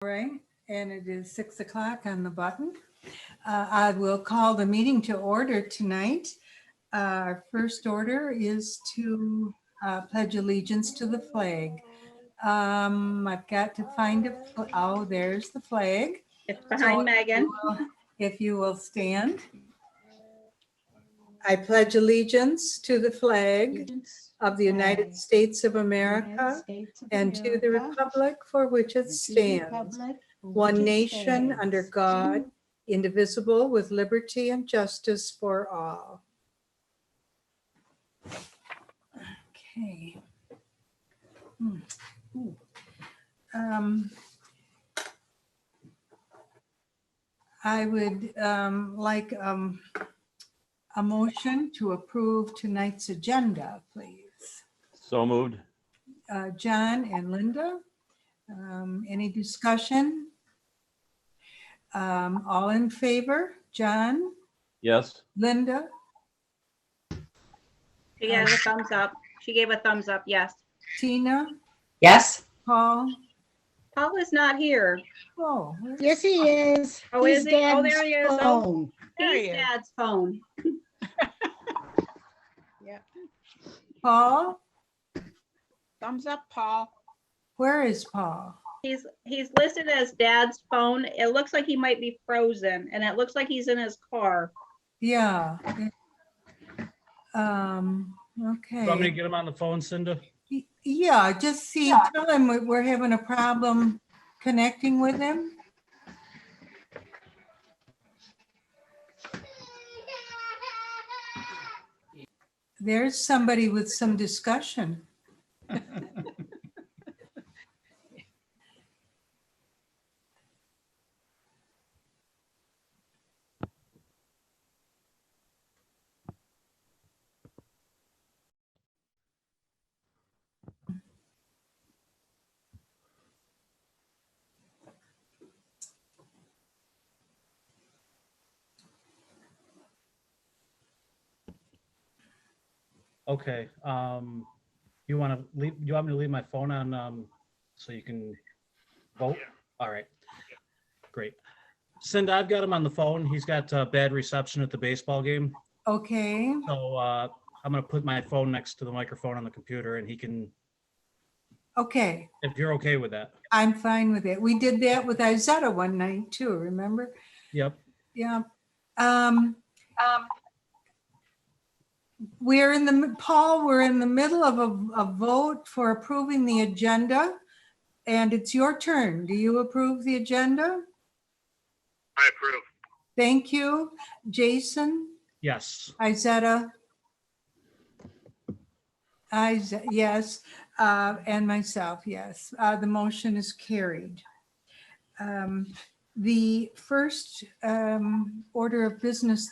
Right, and it is 6 o'clock on the button. I will call the meeting to order tonight. Our first order is to pledge allegiance to the flag. I've got to find oh, there's the flag. It's behind Megan. If you will stand. I pledge allegiance to the flag of the United States of America and to the republic for which it stands, one nation under God, indivisible, with liberty and justice for all. Okay. I would like a motion to approve tonight's agenda, please. So moved. John and Linda, any discussion? All in favor? John, Yes. Linda, She gave a thumbs up. She gave a thumbs up, yes. Tina, Yes. Paul? Paul is not here. Oh, Yes, he is. Oh, He's is he? Oh, Dad's there he is. Oh. phone. There He's he is. Dad's phone. Paul? Thumbs up, Paul. Where is Paul? He's listed as Dad's phone. It looks like he might be frozen, and it looks like he's in his car. Yeah. Want me to Okay. get him on the phone, Cinda? Yeah, just see, tell him we're having a problem connecting with him. There's somebody with some discussion. Okay. You want to leave? You want me to leave my phone on so you can vote? All right. Great. Cinda, I've got him on the phone. He's got bad reception at the baseball game. Okay, So I'm going to put my phone next to the microphone on the computer and he can, okay, if you're okay with that. I'm fine with it. We did that with Izetta one night too, remember? Yep. Yeah. We're in the middle of a vote for approving the agenda, and it's your turn. Do you approve the agenda? I approve. Thank you. Jason, Yes. Izetta? Yes, and myself, yes. The motion is carried. The first order of business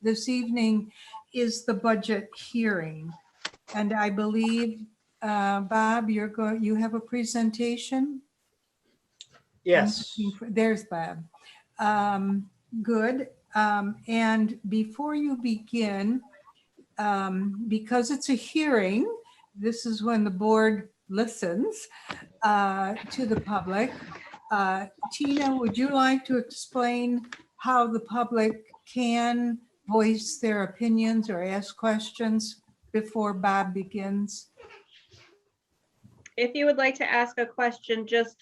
this evening is the budget hearing. And I believe, Bob, you have a presentation? Yes. There's Bob. Good. And before you begin, because it's a hearing, this is when the board listens to the public. Tina, would you like to explain how the public can voice their opinions or ask questions before Bob begins? If you would like to ask a question, just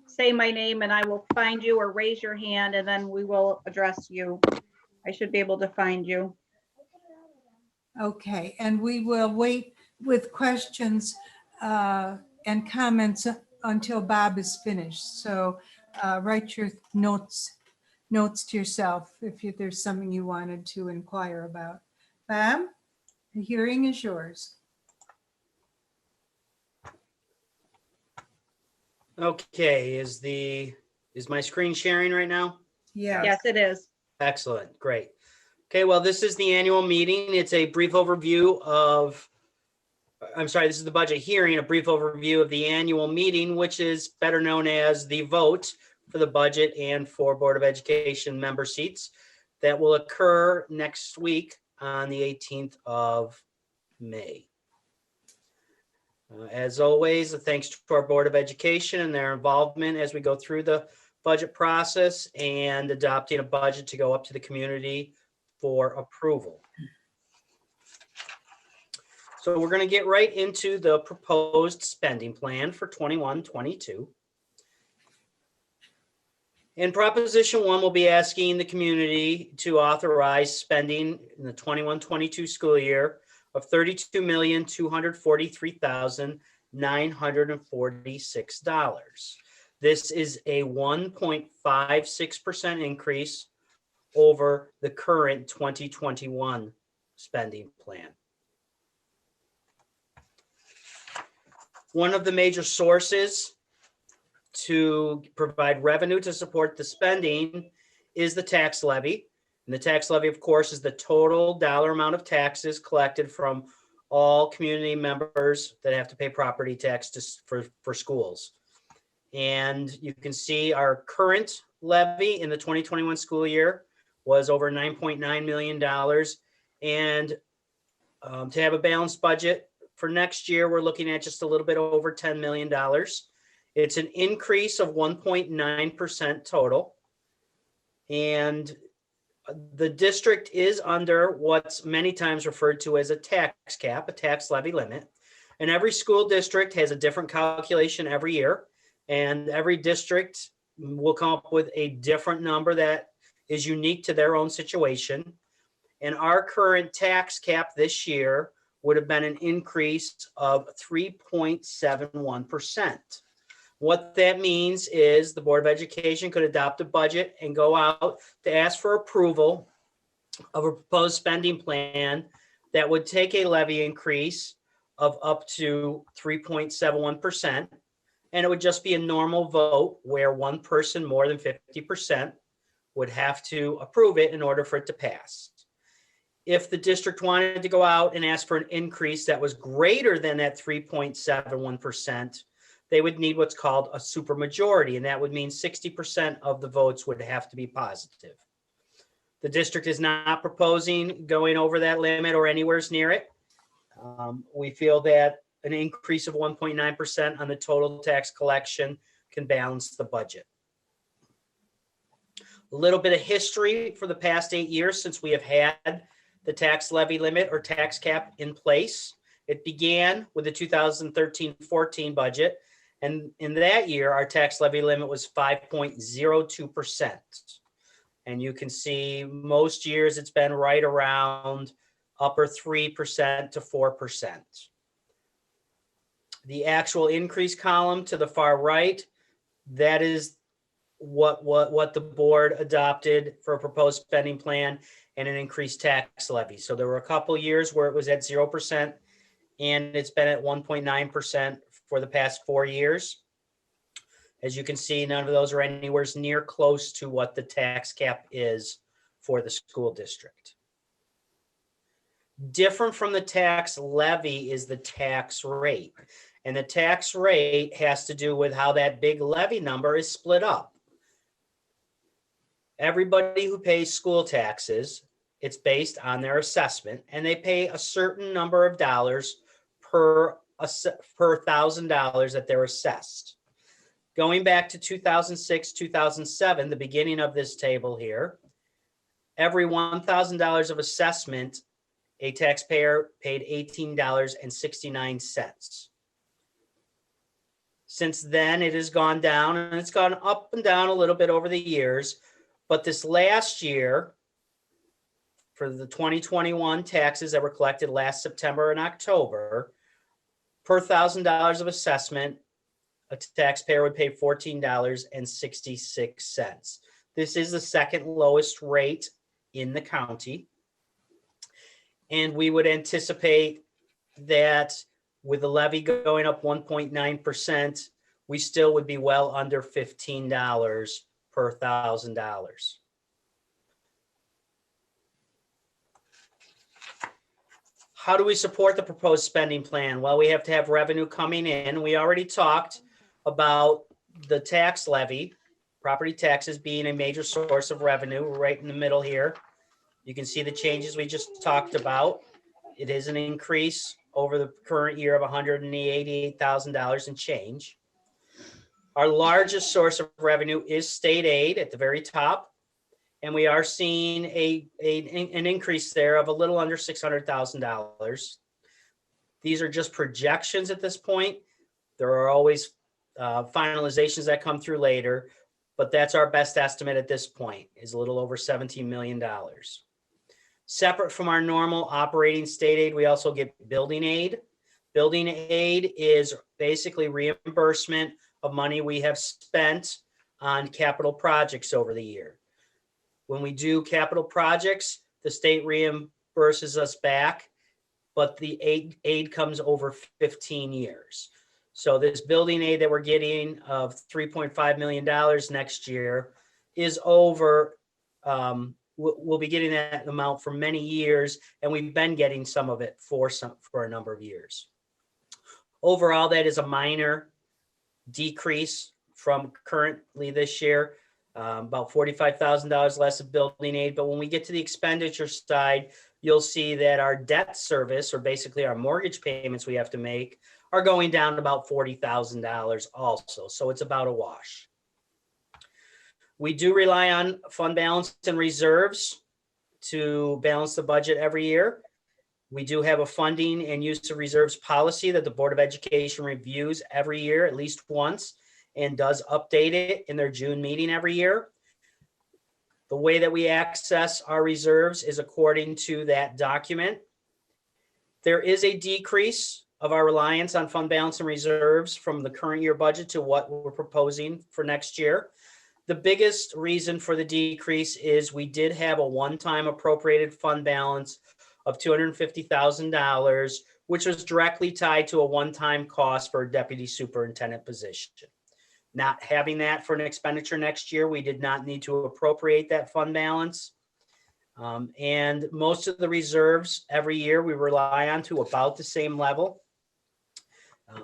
say my name and I will find you, or raise your hand and then we will address you. I should be able to find you. Okay, and we will wait with questions and comments until Bob is finished. So write your notes to yourself if there's something you wanted to inquire about. Bob, the hearing is yours. Okay, is my screen sharing right now? Yeah. Yes, it is. Excellent, great. Okay, well, this is the annual meeting. It's a brief overview of, this is the budget hearing, a brief overview of the annual meeting, which is better known as the vote for the budget and for Board of Education member seats that will occur next week on the 18th of May. As always, thanks to our Board of Education and their involvement as we go through the budget process and adopting a budget to go up to the community for approval. So we're going to get right into the proposed spending plan for 21-22. In Proposition 1, we'll be asking the community to authorize spending in the 21-22 school year of $32,243,946. This is a 1.56% increase over the current 2021 spending plan. One of the major sources to provide revenue to support the spending is the tax levy. And the tax levy, of course, is the total dollar amount of taxes collected from all community members that have to pay property tax for schools. And you can see our current levy in the 2021 school year was over $9.9 million. And to have a balanced budget for next year, we're looking at just a little bit over $10 million. It's an increase of 1.9% total. And the district is under what's many times referred to as a tax cap, a tax levy limit. And every school district has a different calculation every year. And every district will come up with a different number that is unique to their own situation. And our current tax cap this year would have been an increase of 3.71%. What that means is the Board of Education could adopt a budget and go out to ask for approval of a proposed spending plan that would take a levy increase of up to 3.71%. And it would just be a normal vote where one person more than 50% would have to approve it in order for it to pass. If the district wanted to go out and ask for an increase that was greater than that 3.71%, they would need what's called a supermajority, and that would mean 60% of the votes would have to be positive. The district is not proposing going over that limit or anywhere near it. We feel that an increase of 1.9% on the total tax collection can balance the budget. A little bit of history for the past 8 years since we have had the tax levy limit or tax cap in place. It began with the 2013-14 budget. And in that year, our tax levy limit was 5.02%. And you can see most years it's been right around upper 3% to 4%. The actual increase column to the far right, that is what the board adopted for a proposed spending plan and an increased tax levy. So there were a couple years where it was at 0%, and it's been at 1.9% for the past 4 years. As you can see, none of those are anywhere near close to what the tax cap is for the school district. Different from the tax levy is the tax rate. And the tax rate has to do with how that big levy number is split up. Everybody who pays school taxes, it's based on their assessment, and they pay a certain number of dollars per $1,000 that they're assessed. Going back to 2006, 2007, the beginning of this table here, every $1,000 of assessment, a taxpayer paid $18.69. Since then, it has gone down, and it's gone up and down a little bit over the years. But this last year, for the 2021 taxes that were collected last September and October, per $1,000 of assessment, a taxpayer would pay $14.66. This is the second lowest rate in the county. And we would anticipate that with the levy going up 1.9%, we still would be well under $15 per $1,000. How do we support the proposed spending plan? Well, we have to have revenue coming in. We already talked about the tax levy, property taxes being a major source of revenue. We're right in the middle here. You can see the changes we just talked about. It is an increase over the current year of $188,000 and change. Our largest source of revenue is state aid at the very top. And we are seeing an increase there of a little under $600,000. These are just projections at this point. There are always finalizations that come through later, but that's our best estimate at this point, is a little over $17 million. Separate from our normal operating state aid, we also get building aid. Building aid is basically reimbursement of money we have spent on capital projects over the year. When we do capital projects, the state reimburses us back, but the aid comes over 15 years. So this building aid that we're getting of $3.5 million next year is over, we'll be getting that amount for many years, and we've been getting some of it for a number of years. Overall, that is a minor decrease from currently this year, about $45,000 less of building aid. But when we get to the expenditure side, you'll see that our debt service, or basically our mortgage payments we have to make, are going down about $40,000 also. So it's about a wash. We do rely on fund balance and reserves to balance the budget every year. We do have a funding and use of reserves policy that the Board of Education reviews every year, at least once, and does update it in their June meeting every year. The way that we access our reserves is according to that document. There is a decrease of our reliance on fund balance and reserves from the current year budget to what we're proposing for next year. The biggest reason for the decrease is we did have a one-time appropriated fund balance of $250,000, which was directly tied to a one-time cost for a deputy superintendent position. Not having that for an expenditure next year, we did not need to appropriate that fund balance. And most of the reserves every year we rely on to about the same level.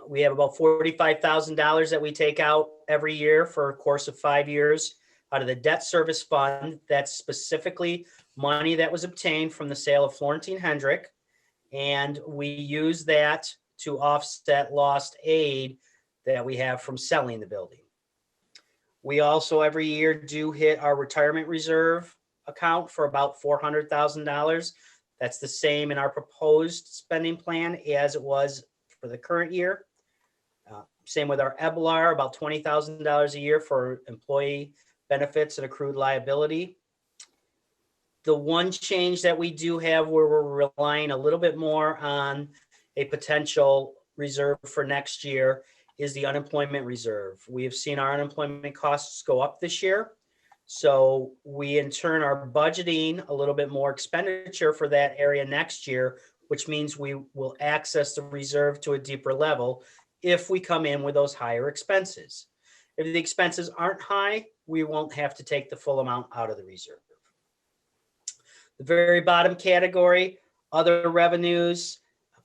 We have about $45,000 that we take out every year for a course of 5 years out of the debt service fund. That's specifically money that was obtained from the sale of Florentine Hendrick. And we use that to offset lost aid that we have from selling the building. We also every year do hit our retirement reserve account for about $400,000. That's the same in our proposed spending plan as it was for the current year. Same with our EBLAR, about $20,000 a year for employee benefits and accrued liability. The one change that we do have where we're relying a little bit more on a potential reserve for next year is the unemployment reserve. We have seen our unemployment costs go up this year. So we in turn are budgeting a little bit more expenditure for that area next year, which means we will access the reserve to a deeper level if we come in with those higher expenses. If the expenses aren't high, we won't have to take the full amount out of the reserve. The very bottom category, other revenues.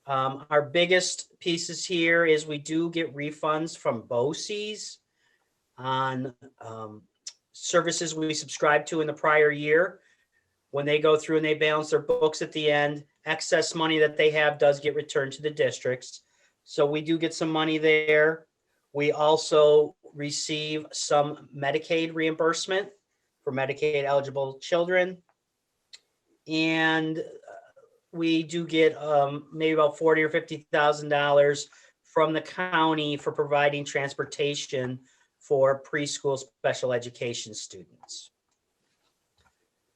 Our biggest pieces here is we do get refunds from BOCES on services we subscribed to in the prior year. When they go through and they balance their books at the end, excess money that they have does get returned to the districts. So we do get some money there. We also receive some Medicaid reimbursement for Medicaid eligible children. And we do get maybe about $40,000 or $50,000 from the county for providing transportation for preschool special education students.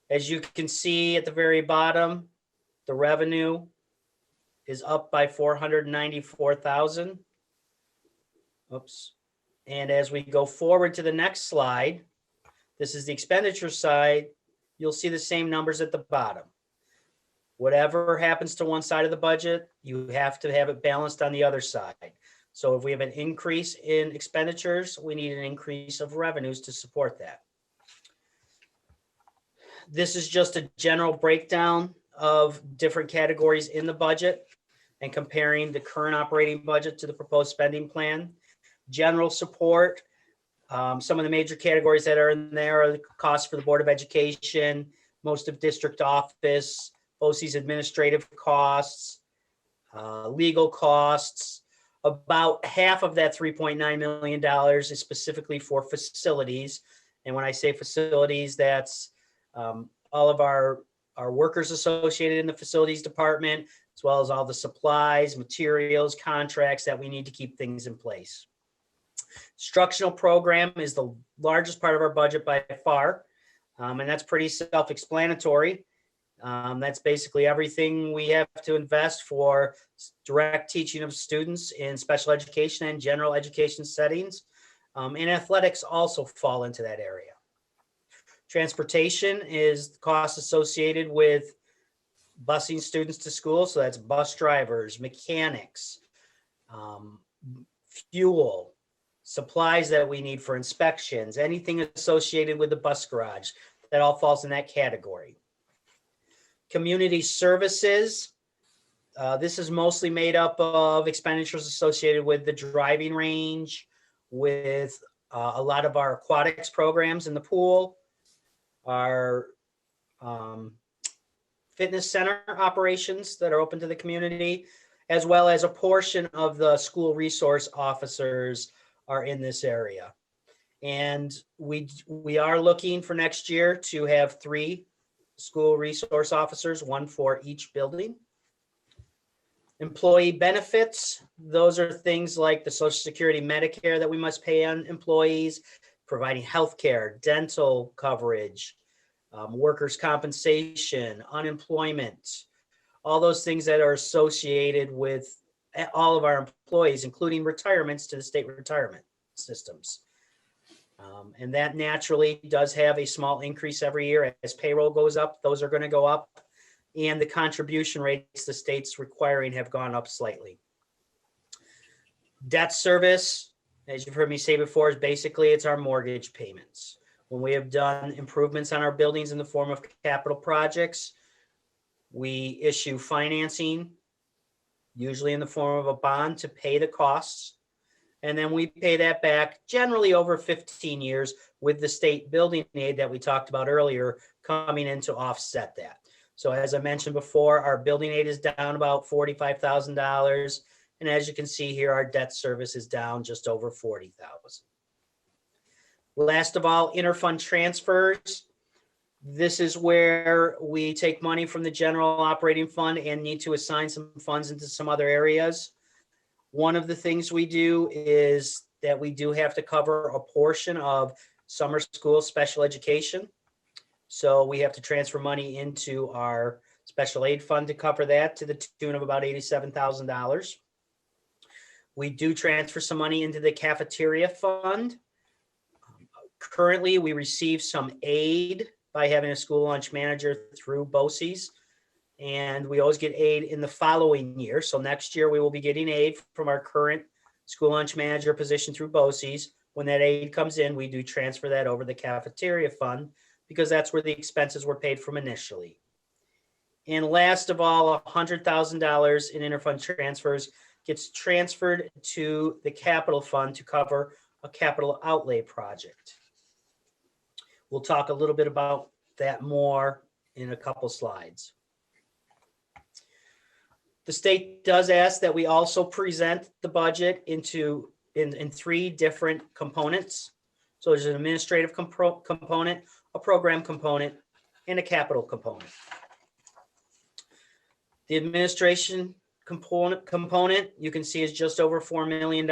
As you can see at the very bottom, the revenue is up by $494,000. Oops. And as we go forward to the next slide, this is the expenditure side. You'll see the same numbers at the bottom. Whatever happens to one side of the budget, you have to have it balanced on the other side. So if we have an increase in expenditures, we need an increase of revenues to support that. This is just a general breakdown of different categories in the budget and comparing the current operating budget to the proposed spending plan. General support, some of the major categories that are in there are the costs for the Board of Education, most of district office, BOCES administrative costs, legal costs. About half of that $3.9 million is specifically for facilities. And when I say facilities, that's all of our workers associated in the facilities department, as well as all the supplies, materials, contracts that we need to keep things in place. Instructional program is the largest part of our budget by far, and that's pretty self-explanatory. That's basically everything we have to invest for direct teaching of students in special education and general education settings. And athletics also fall into that area. Transportation is the cost associated with busing students to school. So that's bus drivers, mechanics, fuel, supplies that we need for inspections, anything associated with the bus garage, that all falls in that category. Community services. This is mostly made up of expenditures associated with the driving range, with a lot of our aquatics programs in the pool, our fitness center operations that are open to the community, as well as a portion of the school resource officers are in this area. And we are looking for next year to have 3 school resource officers, 1 for each building. Employee benefits, those are things like the Social Security, Medicare that we must pay on employees, providing healthcare, dental coverage, workers' compensation, unemployment, all those things that are associated with all of our employees, including retirements to the state retirement systems. And that naturally does have a small increase every year. As payroll goes up, those are going to go up. And the contribution rates the state's requiring have gone up slightly. Debt service, as you've heard me say before, is basically it's our mortgage payments. When we have done improvements on our buildings in the form of capital projects, we issue financing, usually in the form of a bond, to pay the costs. And then we pay that back generally over 15 years with the state building aid that we talked about earlier coming in to offset that. So as I mentioned before, our building aid is down about $45,000. And as you can see here, our debt service is down just over $40,000. Last of all, interfund transfers. This is where we take money from the general operating fund and need to assign some funds into some other areas. One of the things we do is that we do have to cover a portion of summer school special education. So we have to transfer money into our special aid fund to cover that to the tune of about $87,000. We do transfer some money into the cafeteria fund. Currently, we receive some aid by having a school lunch manager through BOCES. And we always get aid in the following year. So next year we will be getting aid from our current school lunch manager position through BOCES. When that aid comes in, we do transfer that over the cafeteria fund because that's where the expenses were paid from initially. And last of all, $100,000 in interfund transfers gets transferred to the capital fund to cover a capital outlay project. We'll talk a little bit about that more in a couple slides. The state does ask that we also present the budget in 3 different components. So there's an administrative component, a program component, and a capital component. The administration component you can see is just over $4 million.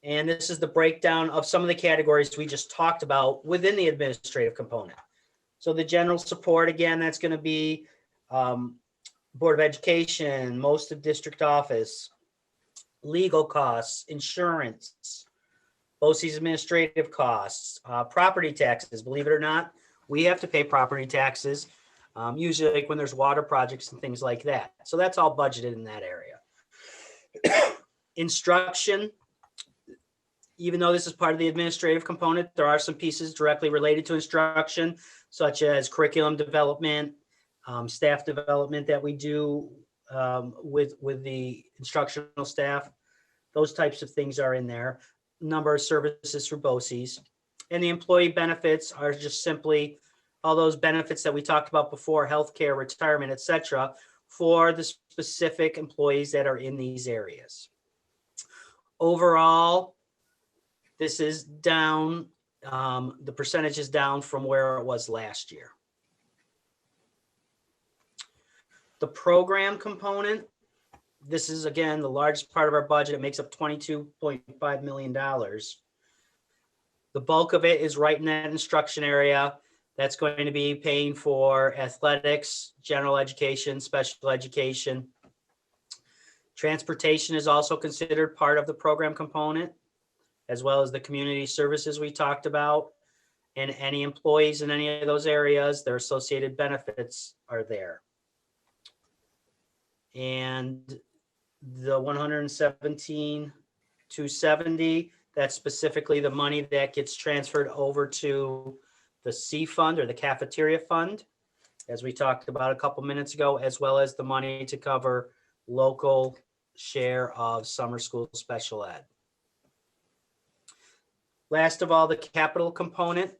And this is the breakdown of some of the categories we just talked about within the administrative component. So the general support, again, that's going to be Board of Education, most of district office, legal costs, insurance, BOCES administrative costs, property taxes. Believe it or not, we have to pay property taxes, usually like when there's water projects and things like that. So that's all budgeted in that area. Instruction, even though this is part of the administrative component, there are some pieces directly related to instruction, such as curriculum development, staff development that we do with the instructional staff. Those types of things are in there. Number of services through BOCES. And the employee benefits are just simply all those benefits that we talked about before, healthcare, retirement, et cetera, for the specific employees that are in these areas. Overall, this is down, the percentage is down from where it was last year. The program component, this is again the largest part of our budget. It makes up $22.5 million. The bulk of it is right in that instruction area. That's going to be paying for athletics, general education, special education. Transportation is also considered part of the program component, as well as the community services we talked about. And any employees in any of those areas, their associated benefits are there. And the 117,270, that's specifically the money that gets transferred over to the C fund or the cafeteria fund, as we talked about a couple minutes ago, as well as the money to cover local share of summer school special ed. Last of all, the capital component.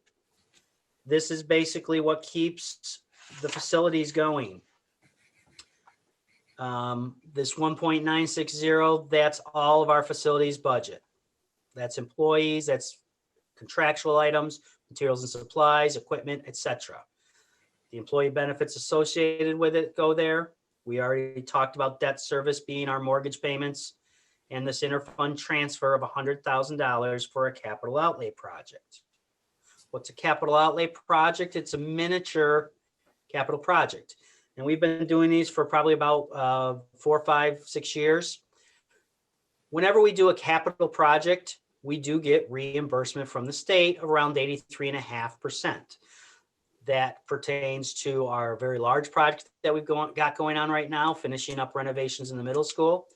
This is basically what keeps the facilities going. This 1.960, that's all of our facilities budget. That's employees, that's contractual items, materials and supplies, equipment, etc. The employee benefits associated with it go there. We already talked about debt service being our mortgage payments and this interfund transfer of $100,000 for a capital outlay project. What's a capital outlay project? It's a miniature capital project. And we've been doing these for probably about 4, 5, 6 years. Whenever we do a capital project, we do get reimbursement from the state around 83.5%. That pertains to our very large project that we've got going on right now, finishing up renovations in the middle school.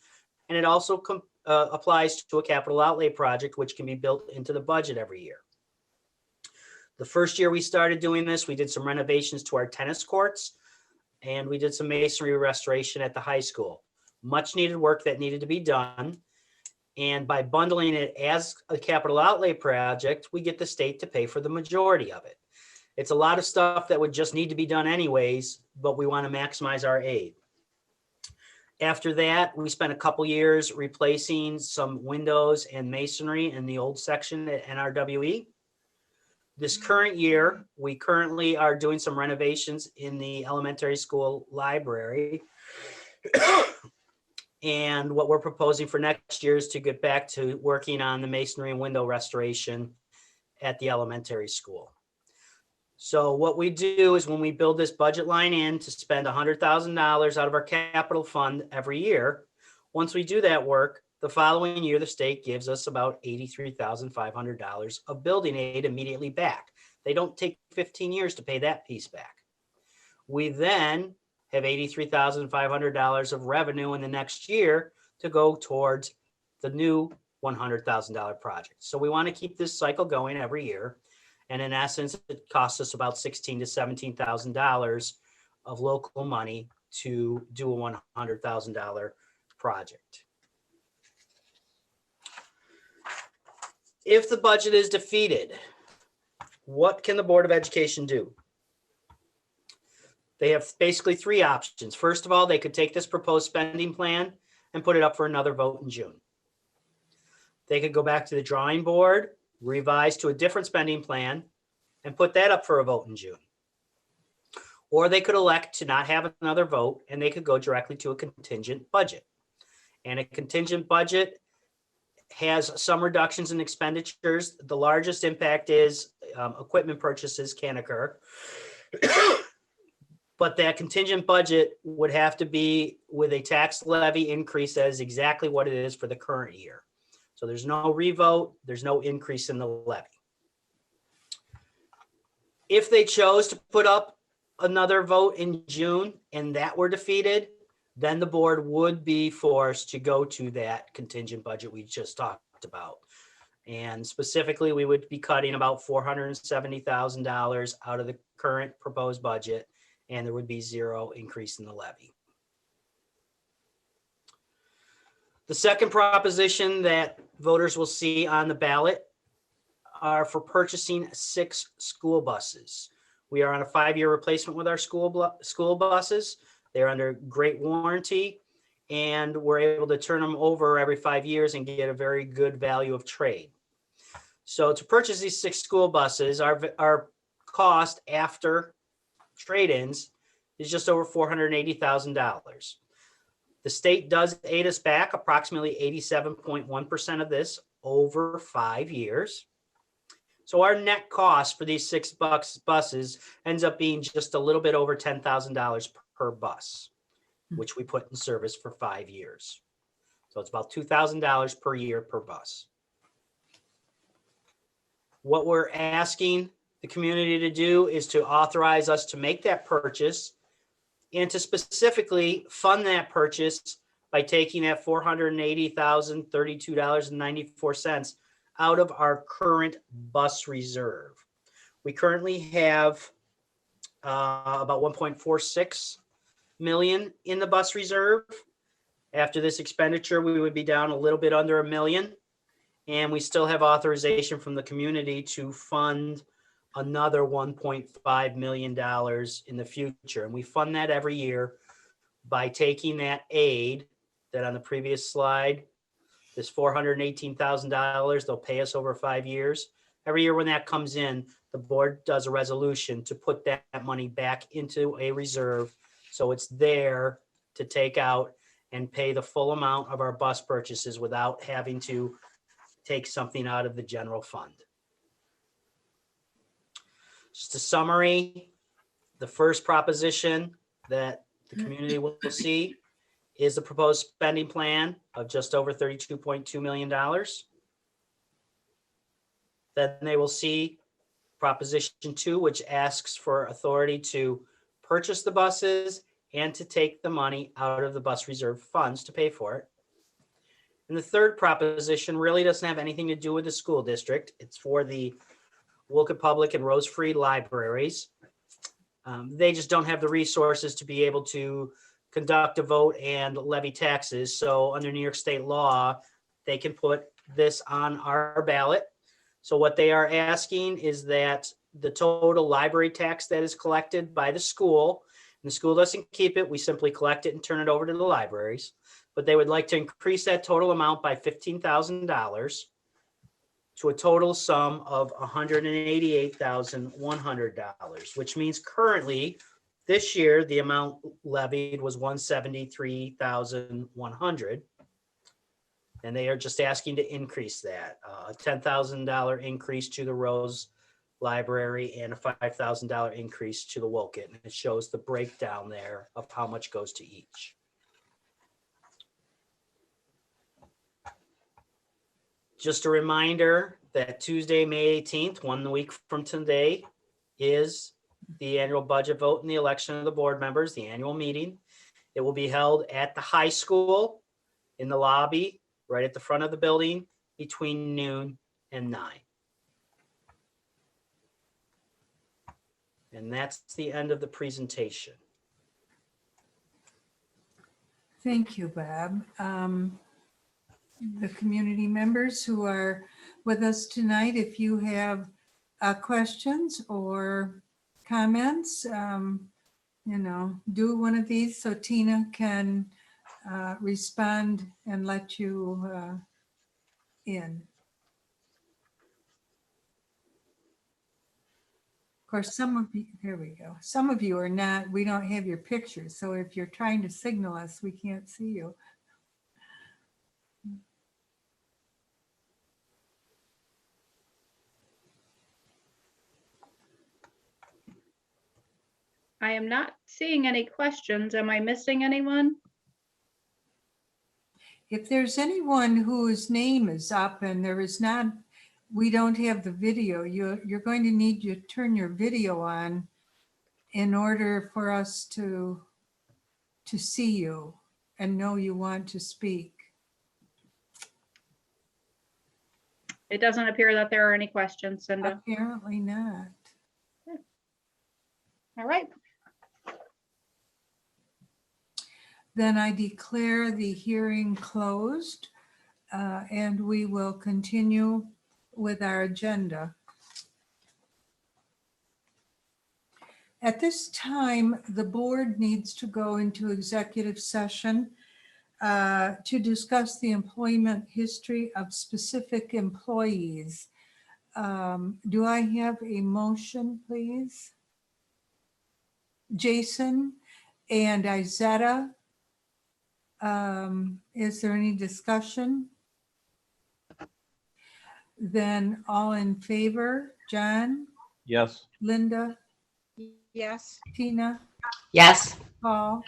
And it also applies to a capital outlay project, which can be built into the budget every year. The first year we started doing this, we did some renovations to our tennis courts, and we did some masonry restoration at the high school. Much needed work that needed to be done. And by bundling it as a capital outlay project, we get the state to pay for the majority of it. It's a lot of stuff that would just need to be done anyways, but we want to maximize our aid. After that, we spent a couple years replacing some windows and masonry in the old section at NRWE. This current year, we currently are doing some renovations in the elementary school library. And what we're proposing for next year is to get back to working on the masonry and window restoration at the elementary school. So what we do is when we build this budget line in to spend $100,000 out of our capital fund every year, once we do that work, the following year, the state gives us about $83,500 of building aid immediately back. They don't take 15 years to pay that piece back. We then have $83,500 of revenue in the next year to go towards the new $100,000 project. So we want to keep this cycle going every year. And in essence, it costs us about $16,000 to $17,000 of local money to do a $100,000 project. If the budget is defeated, what can the Board of Education do? They have basically 3 options. First of all, they could take this proposed spending plan and put it up for another vote in June. They could go back to the drawing board, revise to a different spending plan, and put that up for a vote in June. Or they could elect to not have another vote, and they could go directly to a contingent budget. And a contingent budget has some reductions in expenditures. The largest impact is equipment purchases can occur. But that contingent budget would have to be with a tax levy increase that is exactly what it is for the current year. So there's no revote, there's no increase in the levy. If they chose to put up another vote in June and that were defeated, then the board would be forced to go to that contingent budget we just talked about. And specifically, we would be cutting about $470,000 out of the current proposed budget, and there would be 0 increase in the levy. The second proposition that voters will see on the ballot are for purchasing 6 school buses. We are on a 5-year replacement with our school buses. They're under great warranty, and we're able to turn them over every 5 years and get a very good value of trade. So to purchase these 6 school buses, our cost after trade-ins is just over $480,000. The state does aid us back approximately 87.1% of this over 5 years. So our net cost for these 6 buses ends up being just a little bit over $10,000 per bus, which we put in service for 5 years. So it's about $2,000 per year per bus. What we're asking the community to do is to authorize us to make that purchase and to specifically fund that purchase by taking that $480,032.94 out of our current bus reserve. We currently have about 1.46 million in the bus reserve. After this expenditure, we would be down a little bit under $1 million. And we still have authorization from the community to fund another $1.5 million in the future. And we fund that every year by taking that aid that on the previous slide, this $418,000, they'll pay us over 5 years. Every year when that comes in, the board does a resolution to put that money back into a reserve. So it's there to take out and pay the full amount of our bus purchases without having to take something out of the general fund. Just a summary, the first proposition that the community will see is the proposed spending plan of just over $32.2 million. Then they will see proposition 2, which asks for authority to purchase the buses and to take the money out of the bus reserve funds to pay for it. And the third proposition really doesn't have anything to do with the school district. It's for the Wolcott Public and Rose Free libraries. They just don't have the resources to be able to conduct a vote and levy taxes. So under New York state law, they can put this on our ballot. So what they are asking is that the total library tax that is collected by the school, and the school doesn't keep it, we simply collect it and turn it over to the libraries. But they would like to increase that total amount by $15,000 to a total sum of $188,100, which means currently this year, the amount levied was $173,100. And they are just asking to increase that, a $10,000 increase to the Rose Library and a $5,000 increase to the Wolcott. And it shows the breakdown there of how much goes to each. Just a reminder that Tuesday, May 18th, 1 week from today, is the annual budget vote and the election of the board members, the annual meeting. It will be held at the high school in the lobby, right at the front of the building between noon and 9. And that's the end of the presentation. Thank you, Bob. The community members who are with us tonight, if you have questions or comments, do one of these so Tina can respond and let you in. Of course, some of you, here we go. Some of you are not, we don't have your pictures. So if you're trying to signal us, we can't see you. I am not seeing any questions. Am I missing anyone? If there's anyone whose name is up and there is not, we don't have the video, you're going to need to turn your video on in order for us to see you and know you want to speak. It doesn't appear that there are any questions, Cinda. Apparently not. All right. Then I declare the hearing closed, and we will continue with our agenda. At this time, the board needs to go into executive session to discuss the employment history of specific employees. Do I have a motion, please? Jason and Izetta. Is there any discussion? Then all in favor, John, Yes. Linda, Yes. Tina, Yes. Paul?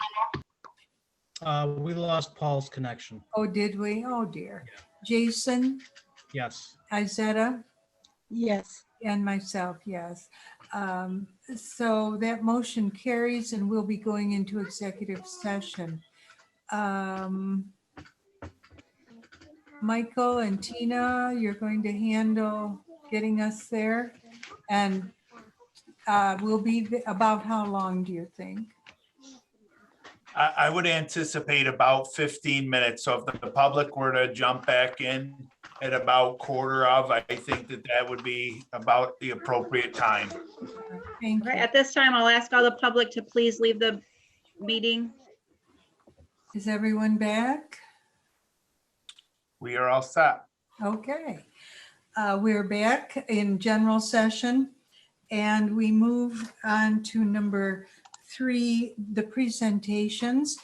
We lost Paul's connection. Oh, did we? Oh dear. Jason, Yes. Izetta, Yes. and myself, yes. So that motion carries and we'll be going into executive session. Michael and Tina, you're going to handle getting us there. And we'll be about how long, do you think? I would anticipate about 15 minutes. So if the public were to jump back in at about quarter of, I think that would be about the appropriate time. Thank Okay, you. at this time, I'll ask all the public to please leave the meeting. Is everyone back? We are all set. Okay. We're back in general session and we move on to number 3, the presentations.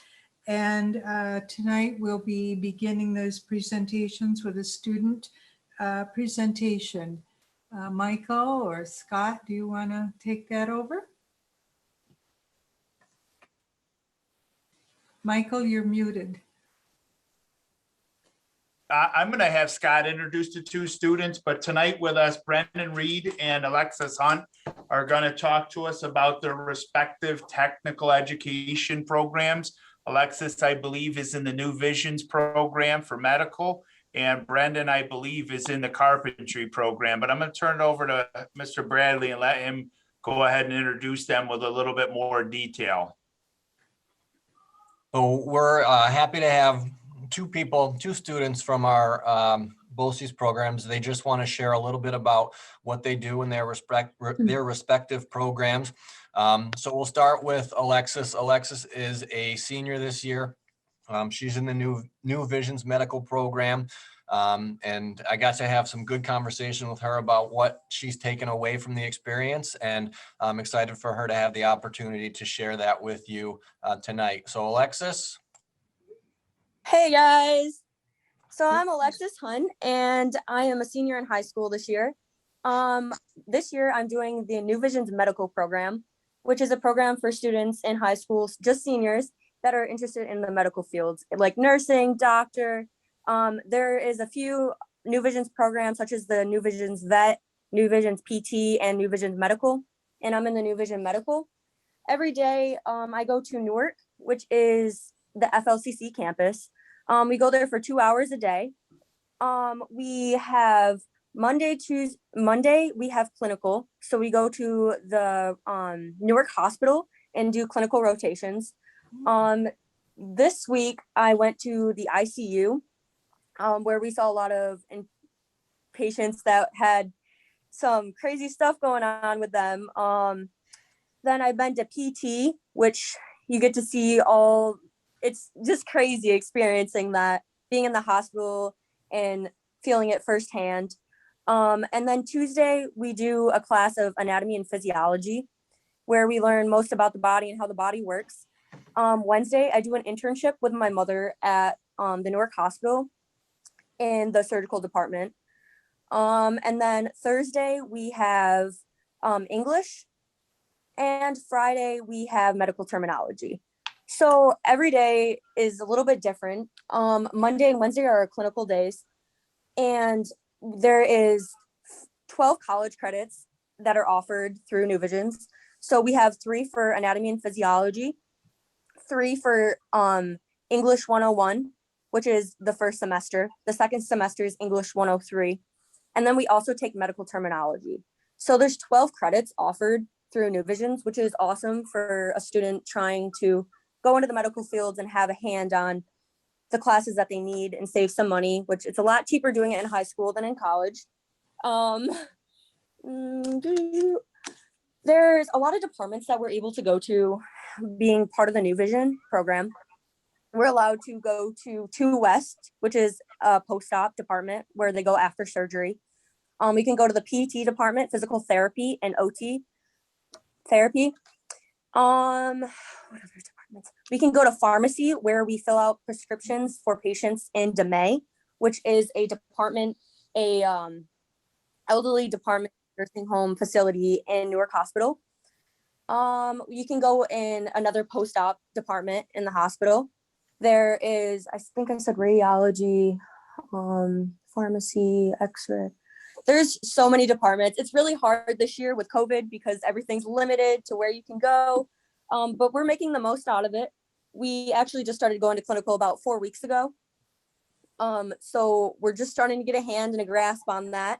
And tonight we'll be beginning those presentations with a student presentation. Michael or Scott, do you want to take that over? Michael, you're muted. I'm going to have Scott introduce the 2 students, but tonight with us, Brendan Reed and Alexis Hunt are going to talk to us about their respective technical education programs. Alexis, I believe, is in the New Visions program for medical, and Brendan, I believe, is in the carpentry program. But I'm going to turn it over to Mr. Bradley and let him go ahead and introduce them with a little bit more detail. So we're happy to have 2 students from our BOCES programs. They just want to share a little bit about what they do in their respective programs. So we'll start with Alexis. Alexis is a senior this year. She's in the New Visions medical program. And I got to have some good conversation with her about what she's taken away from the experience. And I'm excited for her to have the opportunity to share that with you tonight. So Alexis. Hey guys, so I'm Alexis Hunt and I am a senior in high school this year. This year I'm doing the New Visions medical program, which is a program for students in high schools, just seniors that are interested in the medical fields like nursing, doctor. There is a few New Visions programs such as the New Visions Vet, New Visions PT, and New Visions Medical, and I'm in the New Vision Medical. Every day I go to Newark, which is the FLCC campus. We go there for 2 hours a day. We have Monday we have clinical. So we go to the Newark hospital and do clinical rotations. This week I went to the ICU where we saw a lot of patients that had some crazy stuff going on with them. Then I've been to PT, which you get to see all, it's just crazy experiencing that, being in the hospital and feeling it firsthand. And then Tuesday, we do a class of anatomy and physiology, where we learn most about the body and how the body works. Wednesday, I do an internship with my mother at the Newark Hospital in the surgical department. And then Thursday, we have English. And Friday, we have medical terminology. So every day is a little bit different. Monday and Wednesday are our clinical days. And there is 12 college credits that are offered through New Visions. So we have 3 for anatomy and physiology, 3 for English 101, which is the first semester. The second semester is English 103. And then we also take medical terminology. So there's 12 credits offered through New Visions, which is awesome for a student trying to go into the medical fields and have a hand on the classes that they need and save some money, which it's a lot cheaper doing it in high school than in college. There's a lot of departments that we're able to go to being part of the New Vision program. We're allowed to go to 2 West, which is a post-op department where they go after surgery. We can go to the PT department, physical therapy and OT therapy. What other departments? We can go to pharmacy where we fill out prescriptions for patients in DeMay, which is a department, elderly department nursing home facility in Newark Hospital. You can go in another post-op department in the hospital. There is, I think I said radiology, pharmacy, X-ray. There's so many departments. It's really hard this year with COVID because everything's limited to where you can go. But we're making the most out of it. We actually just started going to clinical about 4 weeks ago. So we're just starting to get a hand and a grasp on that.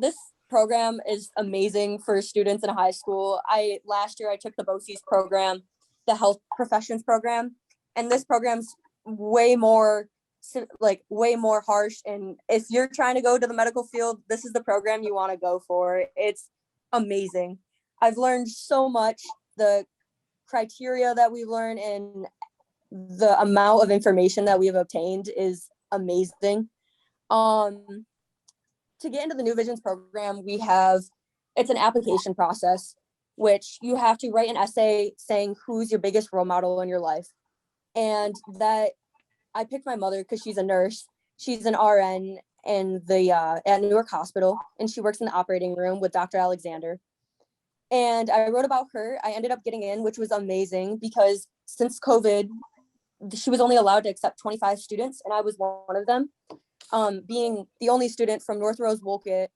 This program is amazing for students in high school. Last year I took the BOCES program, the health professions program, and this program's way more harsh. And if you're trying to go to the medical field, this is the program you want to go for. It's amazing. I've learned so much. The criteria that we learn and the amount of information that we have obtained is amazing. To get into the New Visions program, it's an application process, which you have to write an essay saying who's your biggest role model in your life. And that I picked my mother because she's a nurse. She's an RN at Newark Hospital, and she works in the operating room with Dr. Alexander. And I wrote about her. I ended up getting in, which was amazing because since COVID, she was only allowed to accept 25 students, and I was one of them. Being the only student from North Rose-Wolcott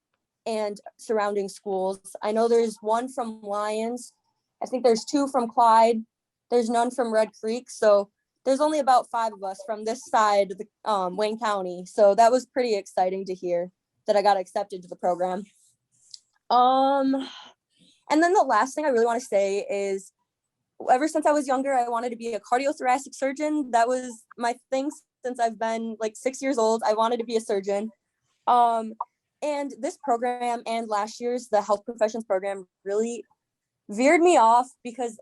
and surrounding schools. I know there's one from Lyons. I think there's 2 from Clyde. There's none from Red Creek. So there's only about 5 of us from this side of the Wayne County. So that was pretty exciting to hear that I got accepted to the program. And then the last thing I really want to say is ever since I was younger, I wanted to be a cardiothoracic surgeon. That was my thing since I've been like 6 years old. I wanted to be a surgeon. And this program and last year's, the health professions program, really veered me off because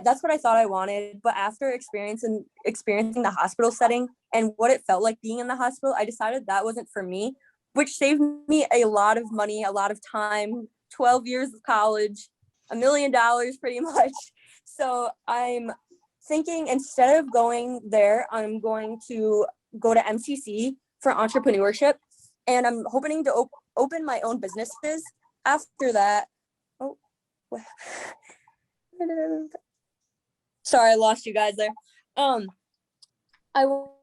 that's what I thought I wanted. But after experiencing the hospital setting and what it felt like being in the hospital, I decided that wasn't for me, which saved me a lot of money, a lot of time, 12 years of college, $1 million pretty much. So I'm thinking instead of going there, I'm going to go to MCC for entrepreneurship. And I'm hoping to open my own businesses after that. Oh, sorry, I lost you guys there. I will.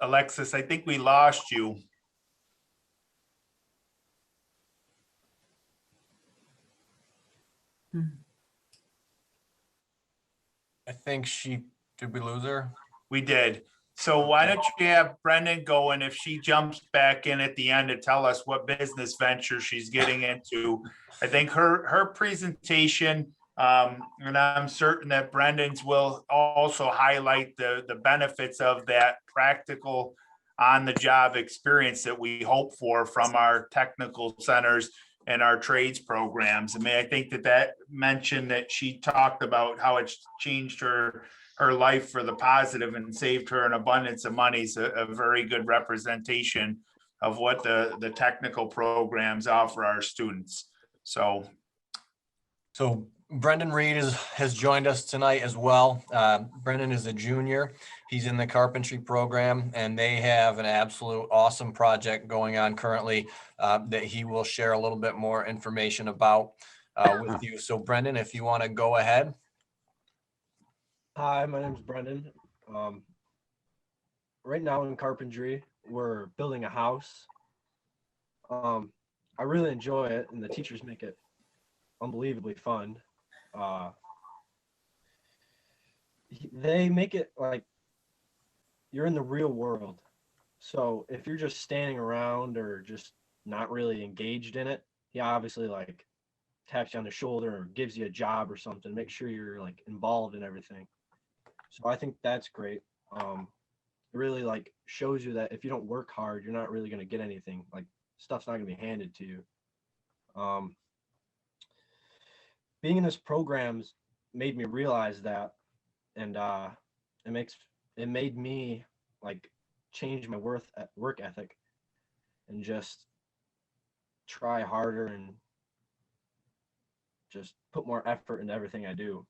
Alexis, I think we lost you. I think did we lose her? We did. So why don't you have Brendan go, and if she jumps back in at the end to tell us what business venture she's getting into. I think her presentation, and I'm certain that Brendan's will also highlight the benefits of that practical on-the-job experience that we hope for from our technical centers and our trades programs. I mean, I think that mentioned that she talked about how it's changed her life for the positive and saved her an abundance of money is a very good representation of what the technical programs offer our students. So Brendan Reed has joined us tonight as well. Brendan is a junior. He's in the carpentry program, and they have an absolute awesome project going on currently that he will share a little bit more information about with you. So Brendan, if you want to go ahead. Hi, my name's Brendan. Right now in carpentry, we're building a house. I really enjoy it, and the teachers make it unbelievably fun. They make it like you're in the real world. So if you're just standing around or just not really engaged in it, yeah, obviously like taps you on the shoulder or gives you a job or something, make sure you're like involved in everything. So I think that's great. It really like shows you that if you don't work hard, you're not really going to get anything. Like stuff's not going to be handed to you. Being in this program's made me realize that, and it made me like change my work ethic and just try harder and just put more effort into everything I do.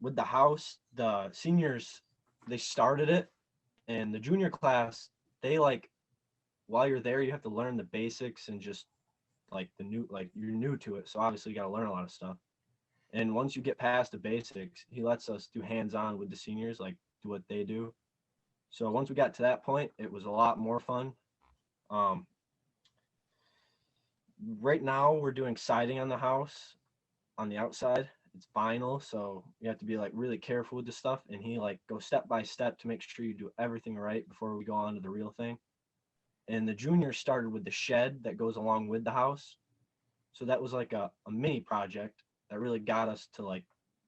With the house, the seniors, they started it, and the junior class, they like, while you're there, you have to learn the basics and just like you're new to it. So obviously you got to learn a lot of stuff. And once you get past the basics, he lets us do hands-on with the seniors, like do what they do. So once we got to that point, it was a lot more fun. Right now we're doing siding on the house on the outside. It's vinyl, so you have to be like really careful with the stuff. And he like goes step by step to make sure you do everything right before we go on to the real thing. And the juniors started with the shed that goes along with the house. So that was like a mini project that really got us to like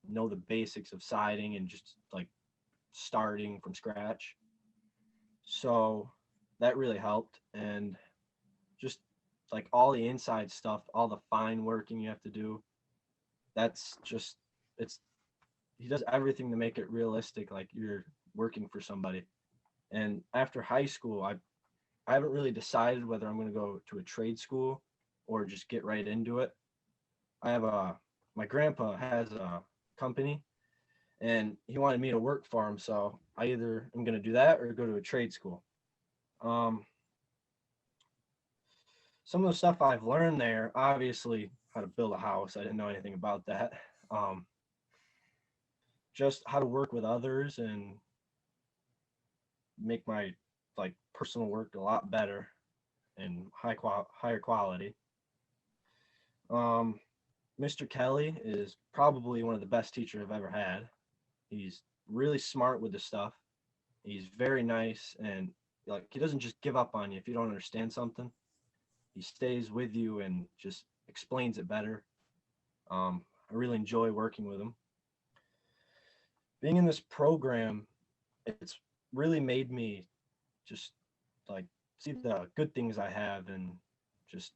know the basics of siding and just like starting from scratch. So that really helped. And just like all the inside stuff, all the fine working you have to do, that's just, he does everything to make it realistic, like you're working for somebody. And after high school, I haven't really decided whether I'm going to go to a trade school or just get right into it. My grandpa has a company and he wanted me to work for him. So I either am going to do that or go to a trade school. Some of the stuff I've learned there, obviously how to build a house. I didn't know anything about that. Just how to work with others and make my like personal work a lot better and higher quality. Mr. Kelly is probably one of the best teachers I've ever had. He's really smart with the stuff. He's very nice, and like he doesn't just give up on you if you don't understand something. He stays with you and just explains it better. I really enjoy working with him. Being in this program, it's really made me just like see the good things I have and just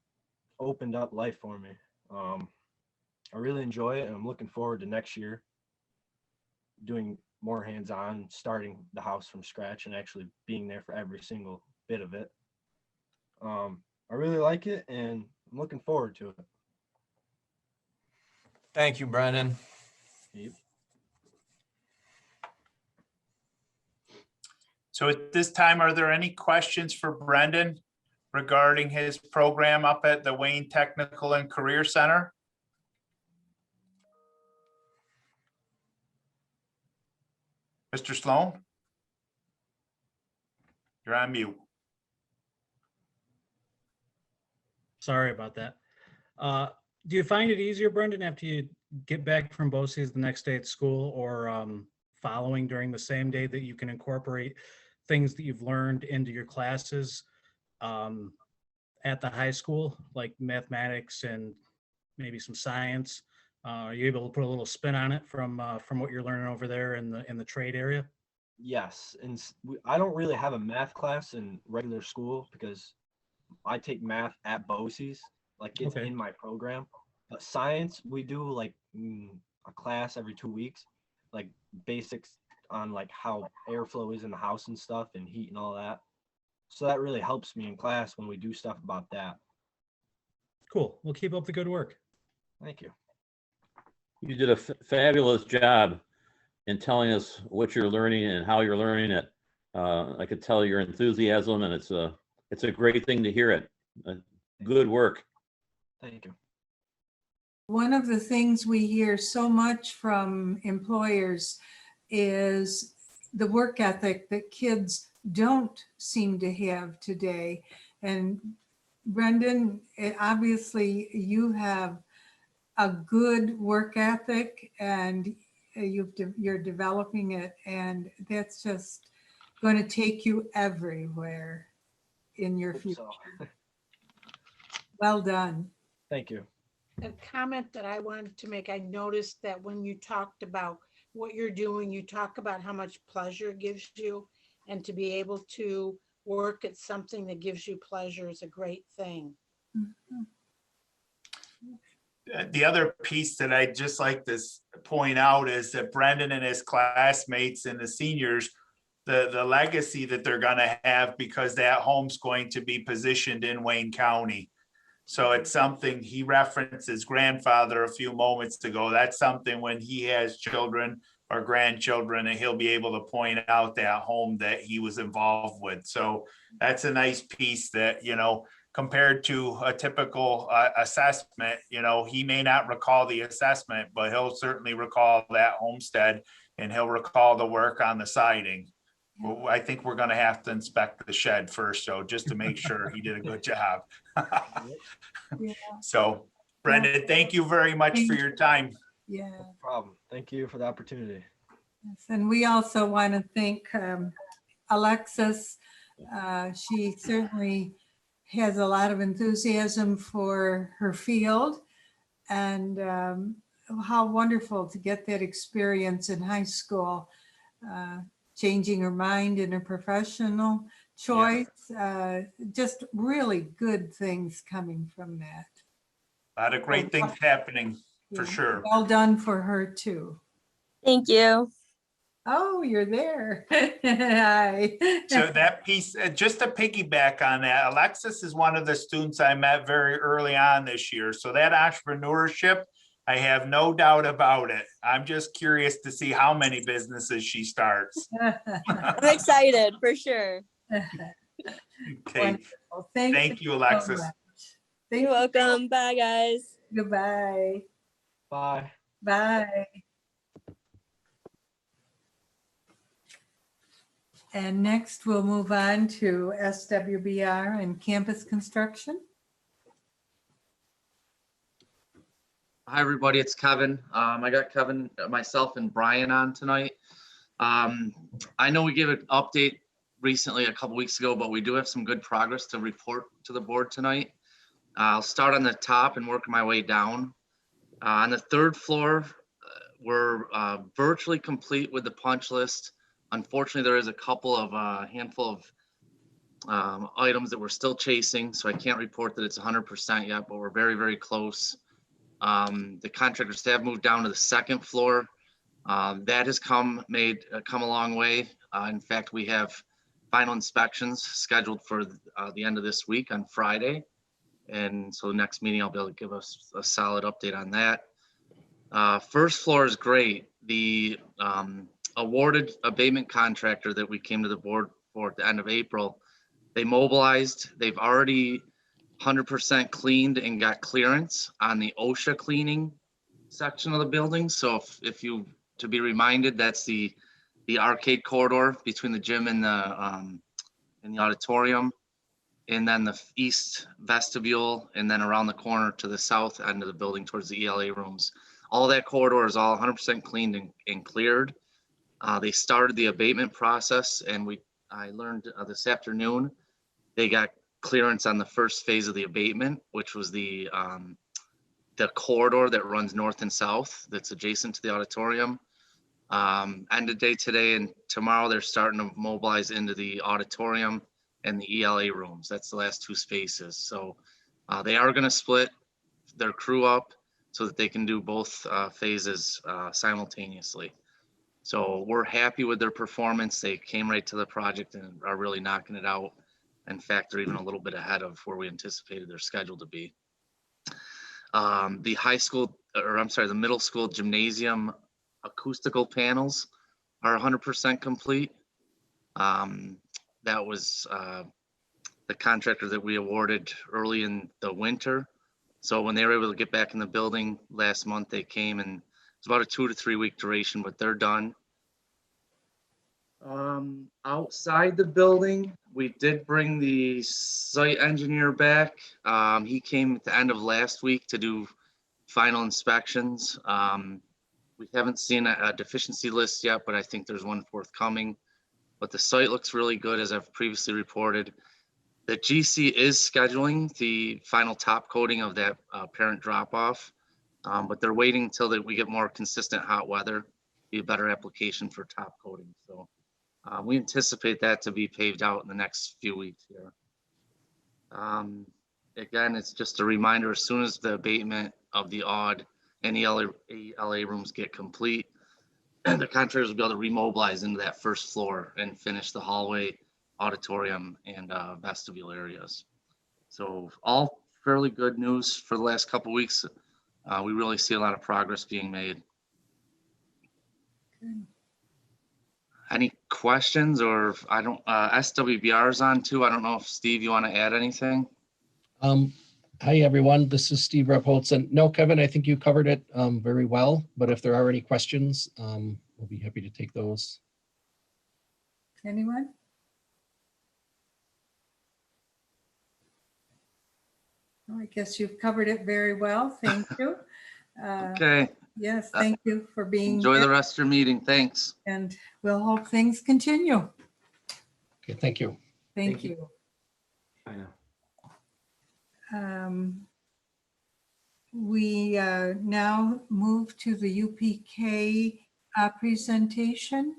opened up life for me. I really enjoy it, and I'm looking forward to next year doing more hands-on, starting the house from scratch and actually being there for every single bit of it. I really like it, and I'm looking forward to it. Thank you, Brendan. Yep. So at this time, are there any questions for Brendan regarding his program up at the Wayne Technical and Career Center? Mr. Sloan? You're on mute. Sorry about that. Do you find it easier, Brendan, after you get back from BOCES the next day at school, or following during the same day, that you can incorporate things that you've learned into your classes at the high school, like mathematics and maybe some science? Are you able to put a little spin on it from what you're learning over there in the trade area? Yes, and I don't really have a math class in regular school because I take math at BOCES, like it's Okay. in my program. But science, we do like a class every 2 weeks, like basics on like how airflow is in the house and stuff and heat and all that. So that really helps me in class when we do stuff about that. Cool. Well, keep up the good work. Thank you. You did a fabulous job in telling us what you're learning and how you're learning it. I could tell your enthusiasm, and it's a great thing to hear it. Good work. Thank you. One of the things we hear so much from employers is the work ethic that kids don't seem to have today. And Brendan, obviously you have a good work ethic and you're developing it, and that's just going to take you everywhere in your Hope future. so. Well done. Thank you. a comment that I wanted to make. I noticed that when you talked about what you're doing, you talk about how much pleasure it gives you, and to be able to work at something that gives you pleasure is a great thing. The other piece that I'd just like to point out is that Brendan and his classmates and the seniors, the legacy that they're gonna have, because that home's going to be positioned in Wayne County. So it's something, he referenced his grandfather a few moments ago. That's something when he has children or grandchildren, and he'll be able to point out that home that he was involved with. So that's a nice piece that, you know, compared to a typical assessment, you know, he may not recall the assessment, but he'll certainly recall that homestead, and he'll recall the work on the siding. Well, I think we're gonna have to inspect the shed first, so just to make sure he did a good job. Yeah. So Brendan, thank you very much for your time. Yeah. No problem. Thank you for the opportunity. Yes, and we also want to thank Alexis. She certainly has a lot of enthusiasm for her field, and how wonderful to get that experience in high school, changing her mind in a professional choice. Just really good things coming from that. A lot of great things happening, for Yeah. sure. Well done for her too. Thank you. Oh, you're there. Hi. So that piece, just to piggyback on that, Alexis is one of the students I met very early on this year. So that entrepreneurship, I have no doubt about it. I'm just curious to see how many businesses she starts. I'm excited for sure. Okay, Wonderful. thank you, Alexis. So much. Thank You're you. welcome. Bye, guys. Goodbye. Bye. Bye. And next we'll move on to SWBR and campus construction. Hi, everybody. It's Kevin. I got Kevin, myself, and Brian on tonight. I know we gave an update recently a couple weeks ago, but we do have some good progress to report to the board tonight. I'll start on the top and work my way down. On the third floor, we're virtually complete with the punch list. Unfortunately, there is a couple of handful of items that we're still chasing, so I can't report that it's 100% yet, but we're very, very close. The contractors have moved down to the second floor. That has come a long way. In fact, we have final inspections scheduled for the end of this week on Friday. And so the next meeting, I'll be able to give us a solid update on that. First floor is great. The awarded abatement contractor that we came to the board for at the end of April, they mobilized. They've already 100% cleaned and got clearance on the OSHA cleaning section of the building. So if you, to be reminded, that's the arcade corridor between the gym and the auditorium, and then the east vestibule, and then around the corner to the south end of the building towards the ELA rooms. All that corridor is all 100% cleaned and cleared. They started the abatement process, and I learned this afternoon they got clearance on the first phase of the abatement, which was the corridor that runs north and south that's adjacent to the auditorium. End of day today and tomorrow, they're starting to mobilize into the auditorium and the ELA rooms. That's the last two spaces. So they are going to split their crew up so that they can do both phases simultaneously. So we're happy with their performance. They came right to the project and are really knocking it out. In fact, they're even a little bit ahead of where we anticipated their schedule to be. The high school, or I'm sorry, the middle school gymnasium acoustical panels are 100% complete. That was the contractor that we awarded early in the winter. So when they were able to get back in the building last month, they came, and it's about a 2 to 3 week duration, but they're done. Outside the building, we did bring the site engineer back. He came at the end of last week to do final inspections. We haven't seen a deficiency list yet, but I think there's one forthcoming. But the site looks really good, as I've previously reported. The GC is scheduling the final top coating of that parent drop-off, but they're waiting until we get more consistent hot weather, be a better application for top coating. So we anticipate that to be paved out in the next few weeks here. Again, it's just a reminder, as soon as the abatement of the odd and ELA rooms get complete, the contractors will be able to remobilize into that first floor and finish the hallway, auditorium, and vestibule areas. So all fairly good news for the last couple of weeks. We really see a lot of progress being made. Good. Any questions? Or I don't, SWBR is on too. I don't know if Steve, you want to add anything? Hi, everyone. This is Steve Repholz. No, Kevin, I think you covered it very well, but if there are any questions, we'll be happy to take those. Anyone? Well, I guess you've covered it very well. Thank you. Okay. Yes, thank you for being Enjoy here, the rest of your meeting. Thanks. and we'll hope things continue. Okay, thank you. Thank you. I know. We now move to the UPK presentation.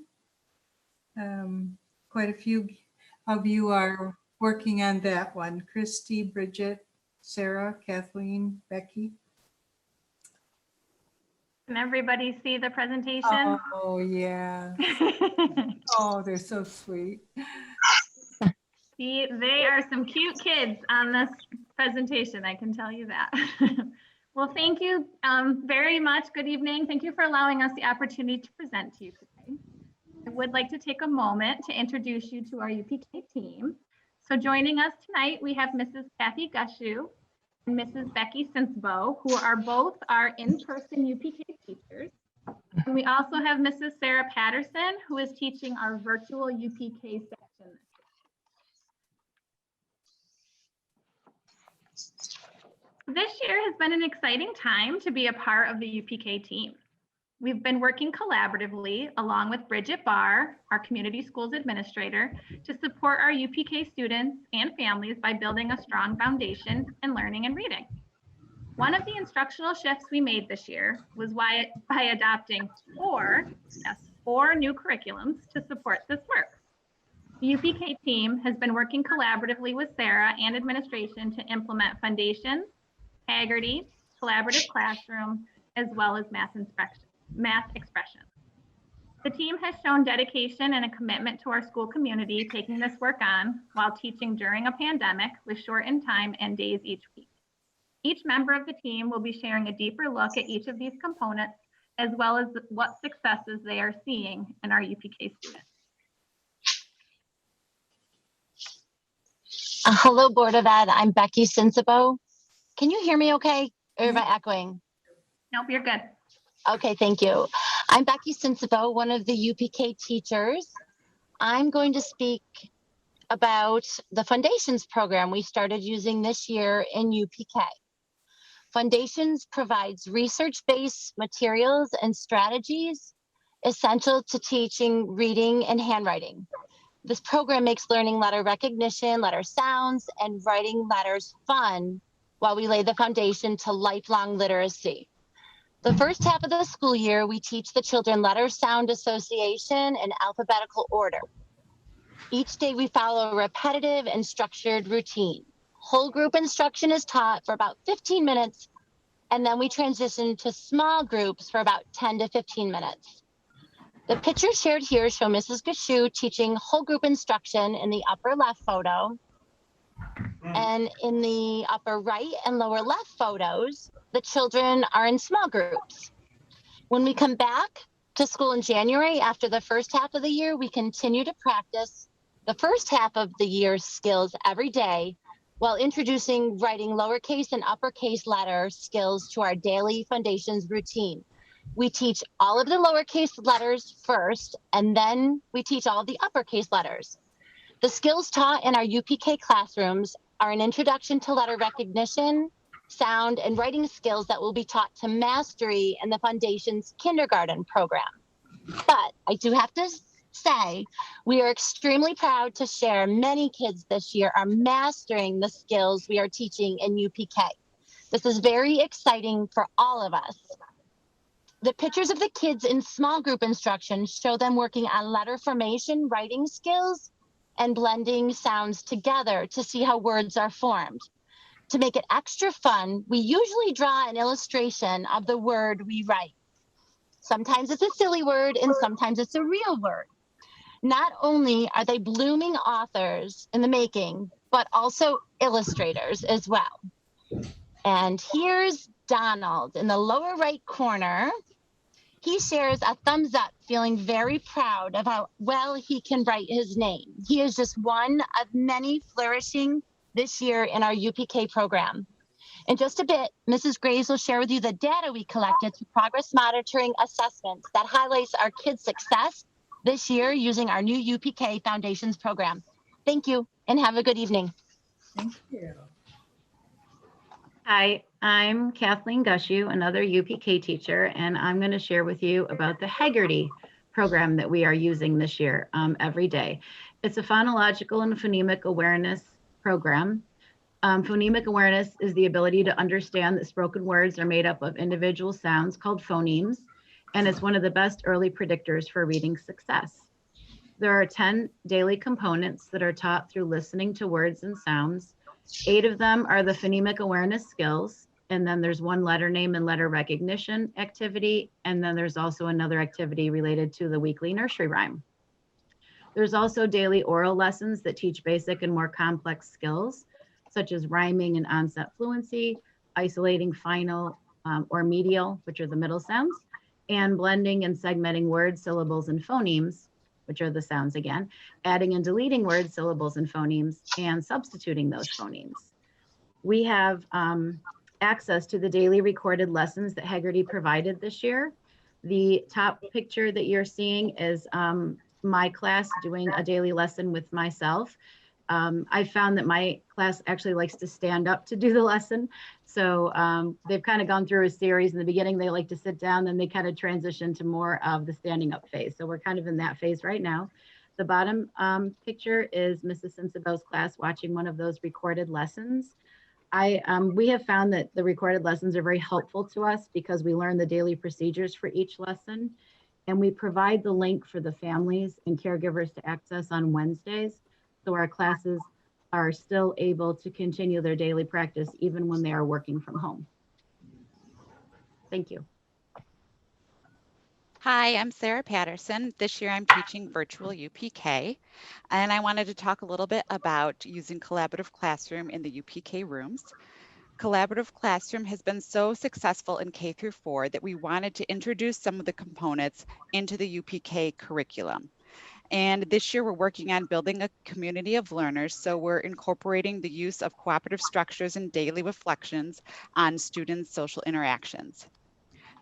Quite a few of you are working on that one. Christy, Bridget, Sarah, Kathleen, Becky. Can everybody see the presentation? Oh, yeah. Oh, they're so sweet. See, they are some cute kids on this presentation, I can tell you that. Well, thank you very much. Good evening. Thank you for allowing us the opportunity to present to you today. I would like to take a moment to introduce you to our UPK team. So joining us tonight, we have Mrs. Kathy Gushu and Mrs. Becky Sinsbo, who are both our in-person UPK teachers. And we also have Mrs. Sarah Patterson, who is teaching our virtual UPK section. This year has been an exciting time to be a part of the UPK team. We've been working collaboratively along with Bridget Barr, our community schools administrator, to support our UPK students and families by building a strong foundation in learning and reading. One of the instructional shifts we made this year was by adopting four new curriculums to support this work. The UPK team has been working collaboratively with Sarah and administration to implement Foundations, Haggerty, Collaborative Classroom, as well as math expression. The team has shown dedication and a commitment to our school community, taking this work on while teaching during a pandemic with shortened time and days each week. Each member of the team will be sharing a deeper look at each of these components, as well as what successes they are seeing in our UPK students. Hello, Board of Ed. I'm Becky Sinsabo. Can you hear me okay? Or am I echoing? Nope, you're good. Okay, thank you. I'm Becky Sinsabo, one of the UPK teachers. I'm going to speak about the Foundations program we started using this year in UPK. Foundations provides research-based materials and strategies essential to teaching reading and handwriting. This program makes learning letter recognition, letter sounds, and writing letters fun while we lay the foundation to lifelong literacy. The first half of the school year, we teach the children letter sound association in alphabetical order. Each day we follow a repetitive and structured routine. Whole group instruction is taught for about 15 minutes, and then we transition to small groups for about 10 to 15 minutes. The pictures shared here show Mrs. Gushu teaching whole group instruction in the upper left photo. And in the upper right and lower left photos, the children are in small groups. When we come back to school in January after the first half of the year, we continue to practice the first half of the year's skills every day while introducing writing lowercase and uppercase letter skills to our daily Foundations routine. We teach all of the lowercase letters first, and then we teach all the uppercase letters. The skills taught in our UPK classrooms are an introduction to letter recognition, sound, and writing skills that will be taught to mastery in the Foundations kindergarten program. But I do have to say we are extremely proud to share many kids this year are mastering the skills we are teaching in UPK. This is very exciting for all of us. The pictures of the kids in small group instruction show them working on letter formation, writing skills, and blending sounds together to see how words are formed. To make it extra fun, we usually draw an illustration of the word we write. Sometimes it's a silly word and sometimes it's a real word. Not only are they blooming authors in the making, but also illustrators as well. And here's Donald in the lower right corner. He shares a thumbs up, feeling very proud of how well he can write his name. He is just one of many flourishing this year in our UPK program. In just a bit, Mrs. Graves will share with you the data we collected through progress monitoring assessments that highlights our kids' success this year using our new UPK Foundations program. Thank you and have a good evening. Thank you. Hi, I'm Kathleen Gushew, another UPK teacher, and I'm going to share with you about the Haggerty program that we are using this year every day. It's a phonological and phonemic awareness program. Phonemic awareness is the ability to understand that spoken words are made up of individual sounds called phonemes, and it's one of the best early predictors for reading success. There are 10 daily components that are taught through listening to words and sounds. 8 of them are the phonemic awareness skills, and then there's one letter name and letter recognition activity, and then there's also another activity related to the weekly nursery rhyme. There's also daily oral lessons that teach basic and more complex skills, such as rhyming and onset fluency, isolating final or medial, which are the middle sounds, and blending and segmenting words, syllables, and phonemes, which are the sounds again, adding and deleting words, syllables, and phonemes, and substituting those phonemes. We have access to the daily recorded lessons that Haggerty provided this year. The top picture that you're seeing is my class doing a daily lesson with myself. I found that my class actually likes to stand up to do the lesson. So they've kind of gone through a series. In the beginning, they like to sit down, then they kind of transition to more of the standing up phase. So we're kind of in that phase right now. The bottom picture is Mrs. Sensibel's class watching one of those recorded lessons. We have found that the recorded lessons are very helpful to us because we learn the daily procedures for each lesson. And we provide the link for the families and caregivers to access on Wednesdays. So our classes are still able to continue their daily practice even when they are working from home. Thank you. Hi, I'm Sarah Patterson. This year I'm teaching virtual UPK, and I wanted to talk a little bit about using Collaborative Classroom in the UPK rooms. Collaborative Classroom has been so successful in K through 4 that we wanted to introduce some of the components into the UPK curriculum. And this year we're working on building a community of learners. So we're incorporating the use of cooperative structures and daily reflections on students' social interactions.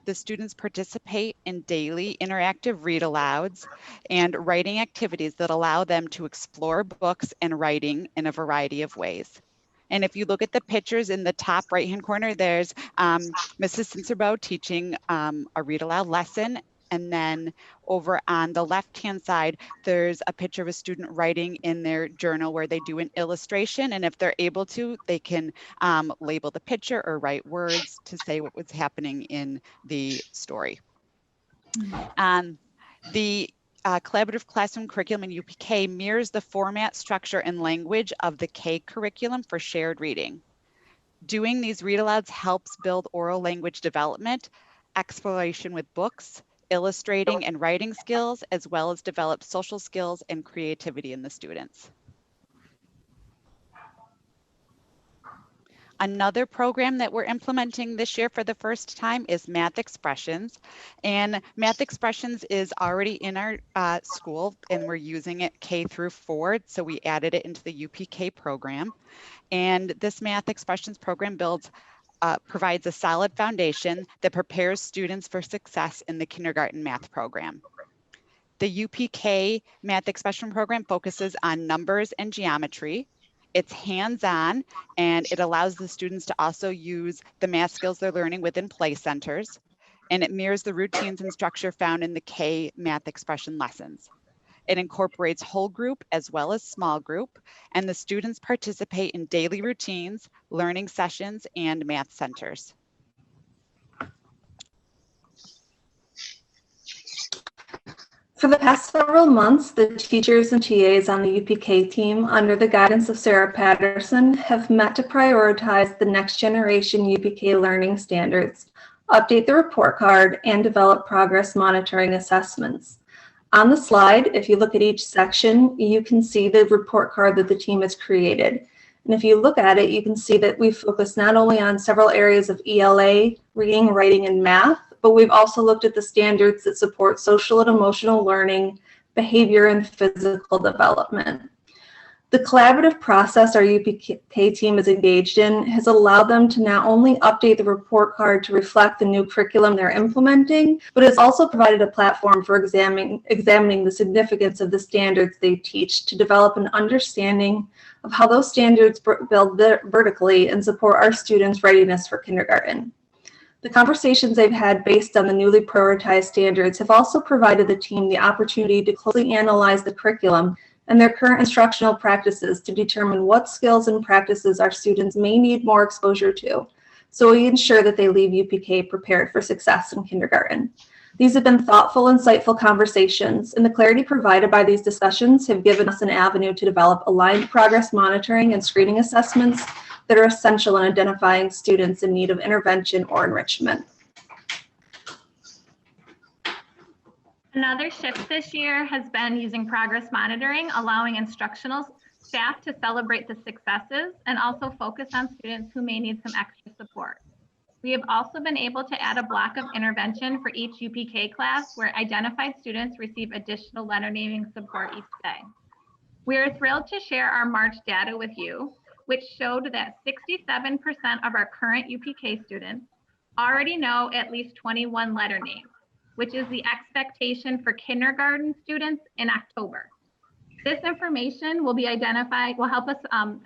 The students participate in daily interactive read alouds and writing activities that allow them to explore books and writing in a variety of ways. And if you look at the pictures in the top right-hand corner, there's Mrs. Sinsebo teaching a read aloud lesson. And then over on the left-hand side, there's a picture of a student writing in their journal where they do an illustration. And if they're able to, they can label the picture or write words to say what was happening in the story. The Collaborative Classroom curriculum in UPK mirrors the format, structure, and language of the K curriculum for shared reading. Doing these read alouds helps build oral language development, exploration with books, illustrating and writing skills, as well as develop social skills and creativity in the students. Another program that we're implementing this year for the first time is Math Expressions. And Math Expressions is already in our school and we're using it K through 4. So we added it into the UPK program. And this Math Expressions program provides a solid foundation that prepares students for success in the kindergarten math program. The UPK Math Expression program focuses on numbers and geometry. It's hands-on and it allows the students to also use the math skills they're learning within play centers. And it mirrors the routines and structure found in the K Math Expression lessons. It incorporates whole group as well as small group, and the students participate in daily routines, learning sessions, and math centers. For the past several months, the teachers and TAs on the UPK team, under the guidance of Sarah Patterson, have met to prioritize the next generation UPK learning standards, update the report card, and develop progress monitoring assessments. On the slide, if you look at each section, you can see the report card that the team has created. And if you look at it, you can see that we've focused not only on several areas of ELA, reading, writing, and math, but we've also looked at the standards that support social and emotional learning, behavior, and physical development. The collaborative process our UPK team is engaged in has allowed them to not only update the report card to reflect the new curriculum they're implementing, but has also provided a platform for examining the significance of the standards they teach to develop an understanding of how those standards build vertically and support our students' readiness for kindergarten. The conversations they've had based on the newly prioritized standards have also provided the team the opportunity to closely analyze the curriculum and their current instructional practices to determine what skills and practices our students may need more exposure to, so we ensure that they leave UPK prepared for success in kindergarten. These have been thoughtful, insightful conversations, and the clarity provided by these discussions have given us an avenue to develop aligned progress monitoring and screening assessments that are essential in identifying students in need of intervention or enrichment. Another shift this year has been using progress monitoring, allowing instructional staff to celebrate the successes and also focus on students who may need some extra support. We have also been able to add a block of intervention for each UPK class where identified students receive additional letter naming support each day. We are thrilled to share our March data with you, which showed that 67% of our current UPK students already know at least 21 letter names, which is the expectation for kindergarten students in October. This information will help us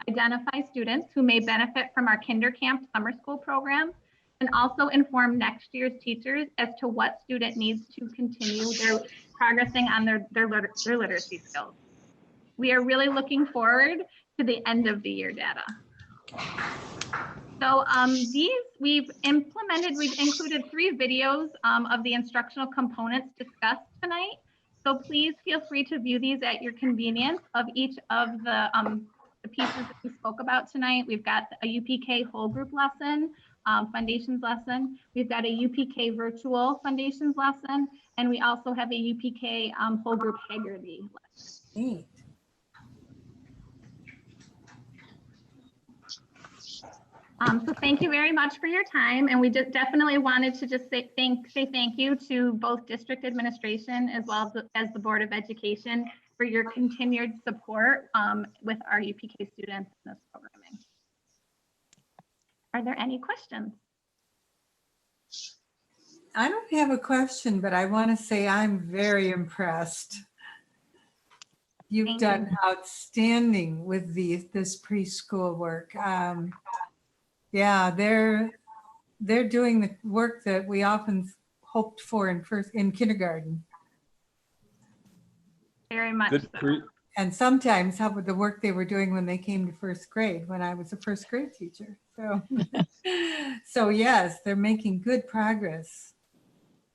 identify students who may benefit from our KinderCamp summer school program and also inform next year's teachers as to what student needs to continue their progressing on their literacy skills. We are really looking forward to the end of the year data. So we've included 3 videos of the instructional components discussed tonight. So please feel free to view these at your convenience of each of the pieces that we spoke about tonight. We've got a UPK whole group lesson, foundations lesson. We've got a UPK virtual foundations lesson, and we also have a UPK whole group Haggerty lesson. Neat. So thank you very much for your time. And we just definitely wanted to just say thank you to both district administration as well as the Board of Education for your continued support with our UPK students in this programming. Are there any questions? I don't have a question, but I want to say I'm very impressed. You've done outstanding with this preschool work. Yeah, they're doing the work that we often hoped for in kindergarten. Very much so. And sometimes how about the work they were doing when they came to first grade, when I was a first grade teacher. So, so yes, they're making good progress.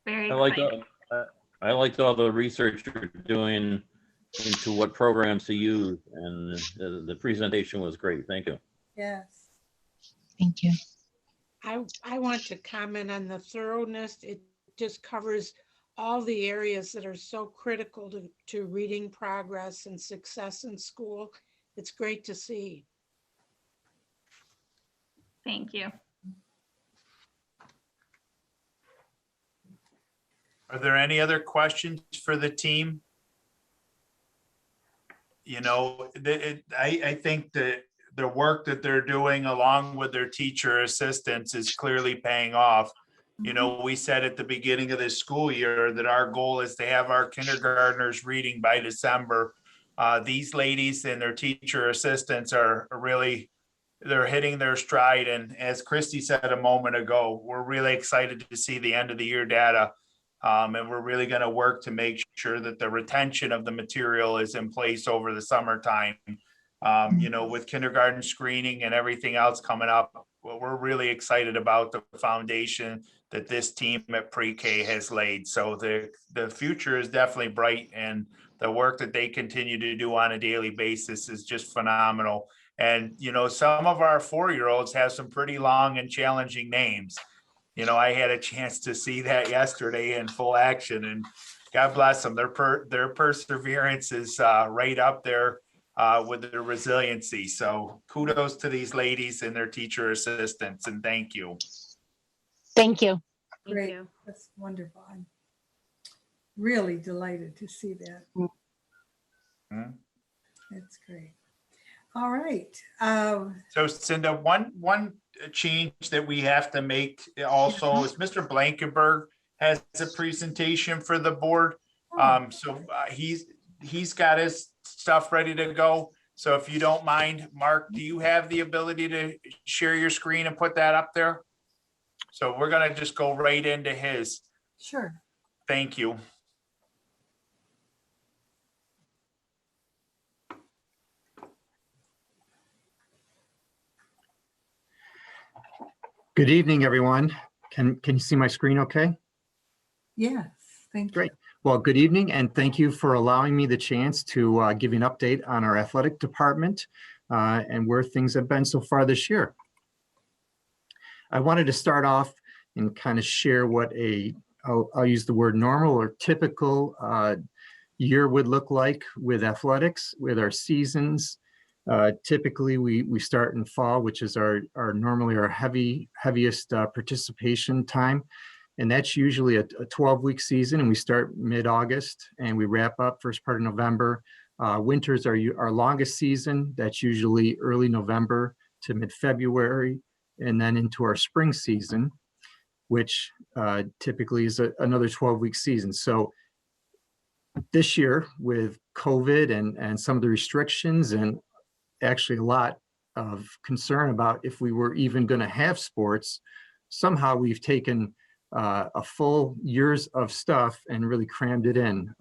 Very I liked all the research you're doing into what programs to use, and the presentation was great. Thank you. Yes. Thank you. I want to comment on the thoroughness. It just covers all the areas that are so critical to reading progress and success in school. It's great to see. Thank you. Are there any other questions for the team? You know, I think that the work that they're doing along with their teacher assistants is clearly paying off. You know, we said at the beginning of this school year that our goal is to have our kindergartners reading by December. These ladies and their teacher assistants are really, they're hitting their stride. And as Christy said a moment ago, we're really excited to see the end of the year data. And we're really going to work to make sure that the retention of the material is in place over the summertime. With kindergarten screening and everything else coming up, well, we're really excited about the foundation that this team at pre-K has laid. So the future is definitely bright, and the work that they continue to do on a daily basis is just phenomenal. And, some of our 4-year-olds have some pretty long and challenging names. I had a chance to see that yesterday in full action, and God bless them. Their perseverance is right up there with their resiliency. So kudos to these ladies and their teacher assistants, and thank you. Thank you. Great. That's wonderful. I'm really delighted to see that. That's great. All right. So Cinda, one change that we have to make also is Mr. Blankenberg has a presentation for the board. He's got his stuff ready to go. So if you don't mind, Mark, do you have the ability to share your screen and put that up there? So we're gonna just go right into his. Sure. Thank you. Good evening, everyone. Can you see my screen okay? Yes, thank you. Great. Well, good evening, and thank you for allowing me the chance to give you an update on our athletic department and where things have been so far this year. I wanted to start off and kind of share what I'll use the word normal or typical year would look like with athletics, with our seasons. Typically, we start in fall, which is our normally our heaviest participation time. And that's usually a 12-week season, and we start mid-August and we wrap up first part of November. Winters are our longest season. That's usually early November to mid-February, and then into our spring season, which typically is another 12-week season. So this year with COVID and some of the restrictions, and actually a lot of concern about if we were even going to have sports, somehow we've taken a full years of stuff and really crammed it in.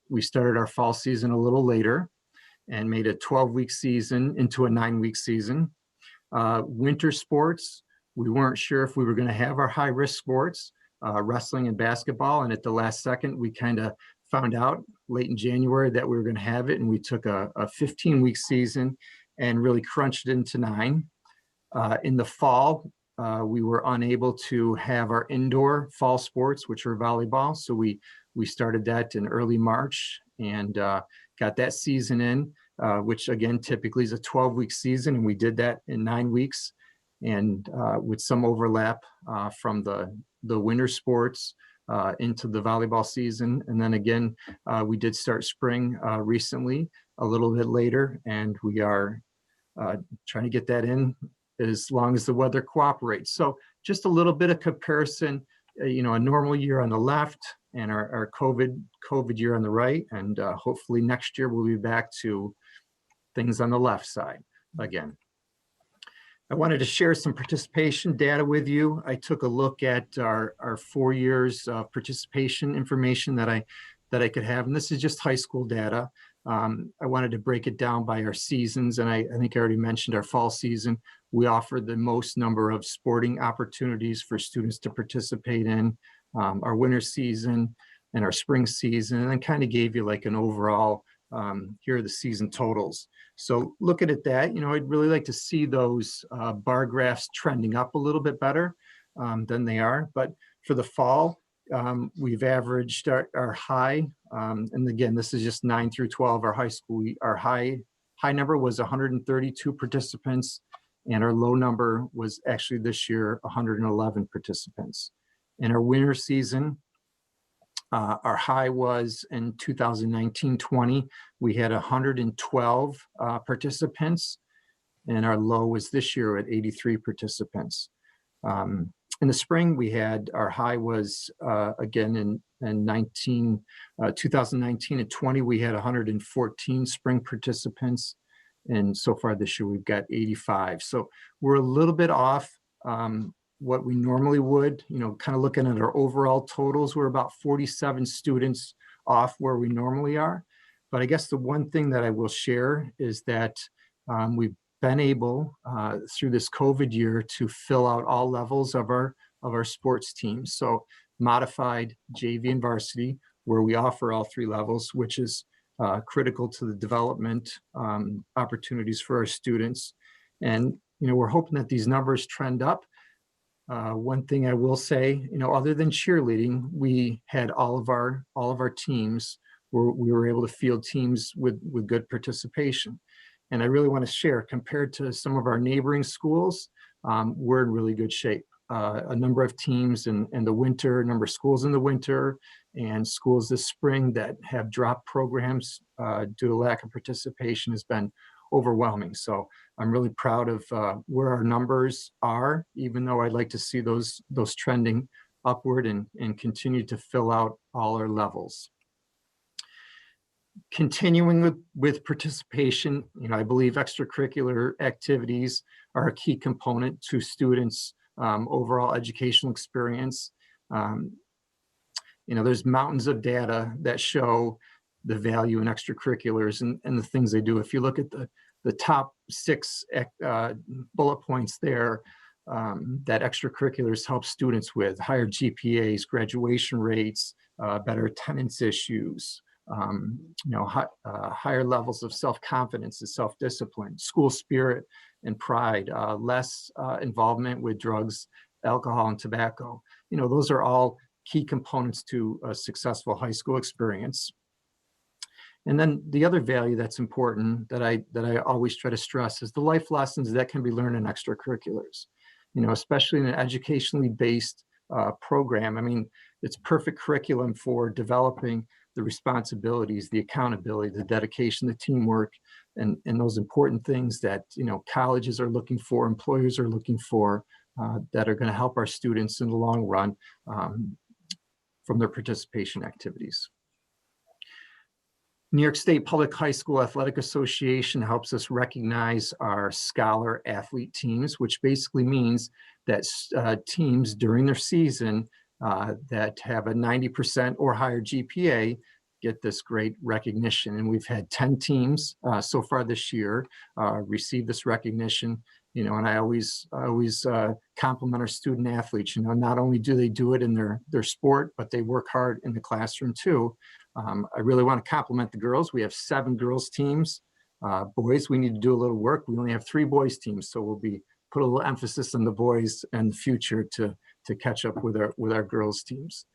We started our fall season a little later and made a 12-week season into a 9-week season. Winter sports, we weren't sure if we were going to have our high-risk sports, wrestling and basketball, and at the last second we kind of found out late in January that we were going to have it, and we took a 15-week season and really crunched it into 9. In the fall, we were unable to have our indoor fall sports, which are volleyball. So we started that in early March and got that season in, which again, typically is a 12-week season. And we did that in 9 weeks, and with some overlap from the winter sports into the volleyball season. And then again, we did start spring recently, a little bit later, and we are trying to get that in as long as the weather cooperates. So just a little bit of comparison, a normal year on the left and our COVID year on the right. And hopefully next year we'll be back to things on the left side again. I wanted to share some participation data with you. I took a look at our 4 years of participation information that I could have, and this is just high school data. I wanted to break it down by our seasons, and I think I already mentioned our fall season. We offer the most number of sporting opportunities for students to participate in, our winter season and our spring season, and then kind of gave you like an overall, here are the season totals. So looking at that, I'd really like to see those bar graphs trending up a little bit better than they are. But for the fall, we've averaged our high, and again, this is just 9 through 12, our high school, our high number was 132 participants, and our low number was actually this year 111 participants. In our winter season, our high was in 2019-20, we had 112 participants, and our low was this year at 83 participants. In the spring, we had our high was again in 2019 and 20, we had 114 spring participants. And so far this year, we've got 85. So we're a little bit off what we normally would, kind of looking at our overall totals, we're about 47 students off where we normally are. But I guess the one thing that I will share is that we've been able through this COVID year to fill out all levels of our sports teams. So modified, JV, and varsity, where we offer all three levels, which is critical to the development opportunities for our students. And we're hoping that these numbers trend up. One thing I will say, other than cheerleading, we had all of our teams where we were able to field teams with good participation. And I really want to share, compared to some of our neighboring schools, we're in really good shape. A number of teams in the winter, a number of schools in the winter, and schools this spring that have dropped programs due to lack of participation has been overwhelming. So I'm really proud of where our numbers are, even though I'd like to see those trending upward and continue to fill out all our levels. Continuing with participation, I believe extracurricular activities are a key component to students' overall educational experience. There's mountains of data that show the value in extracurriculars and the things they do. If you look at the top 6 bullet points there, that extracurriculars help students with: higher GPAs, graduation rates, better attendance issues, higher levels of self-confidence and self-discipline, school spirit and pride, less involvement with drugs, alcohol, and tobacco. Those are all key components to a successful high school experience. And then the other value that's important that I always try to stress is the life lessons that can be learned in extracurriculars, especially in an educationally based program. I mean, it's perfect curriculum for developing the responsibilities, the accountability, the dedication, the teamwork, and those important things that, colleges are looking for, employers are looking for, that are going to help our students in the long run from their participation activities. New York State Public High School Athletic Association helps us recognize our scholar athlete teams, which basically means that teams during their season that have a 90% or higher GPA get this great recognition. And we've had 10 teams so far this year receive this recognition. And I always compliment our student athletes. Not only do they do it in their sport, but they work hard in the classroom too. I really want to compliment the girls. We have 7 girls teams. Boys, we need to do a little work. We only have 3 boys teams, so we'll be put a little emphasis on the boys in the future to catch up with our girls teams.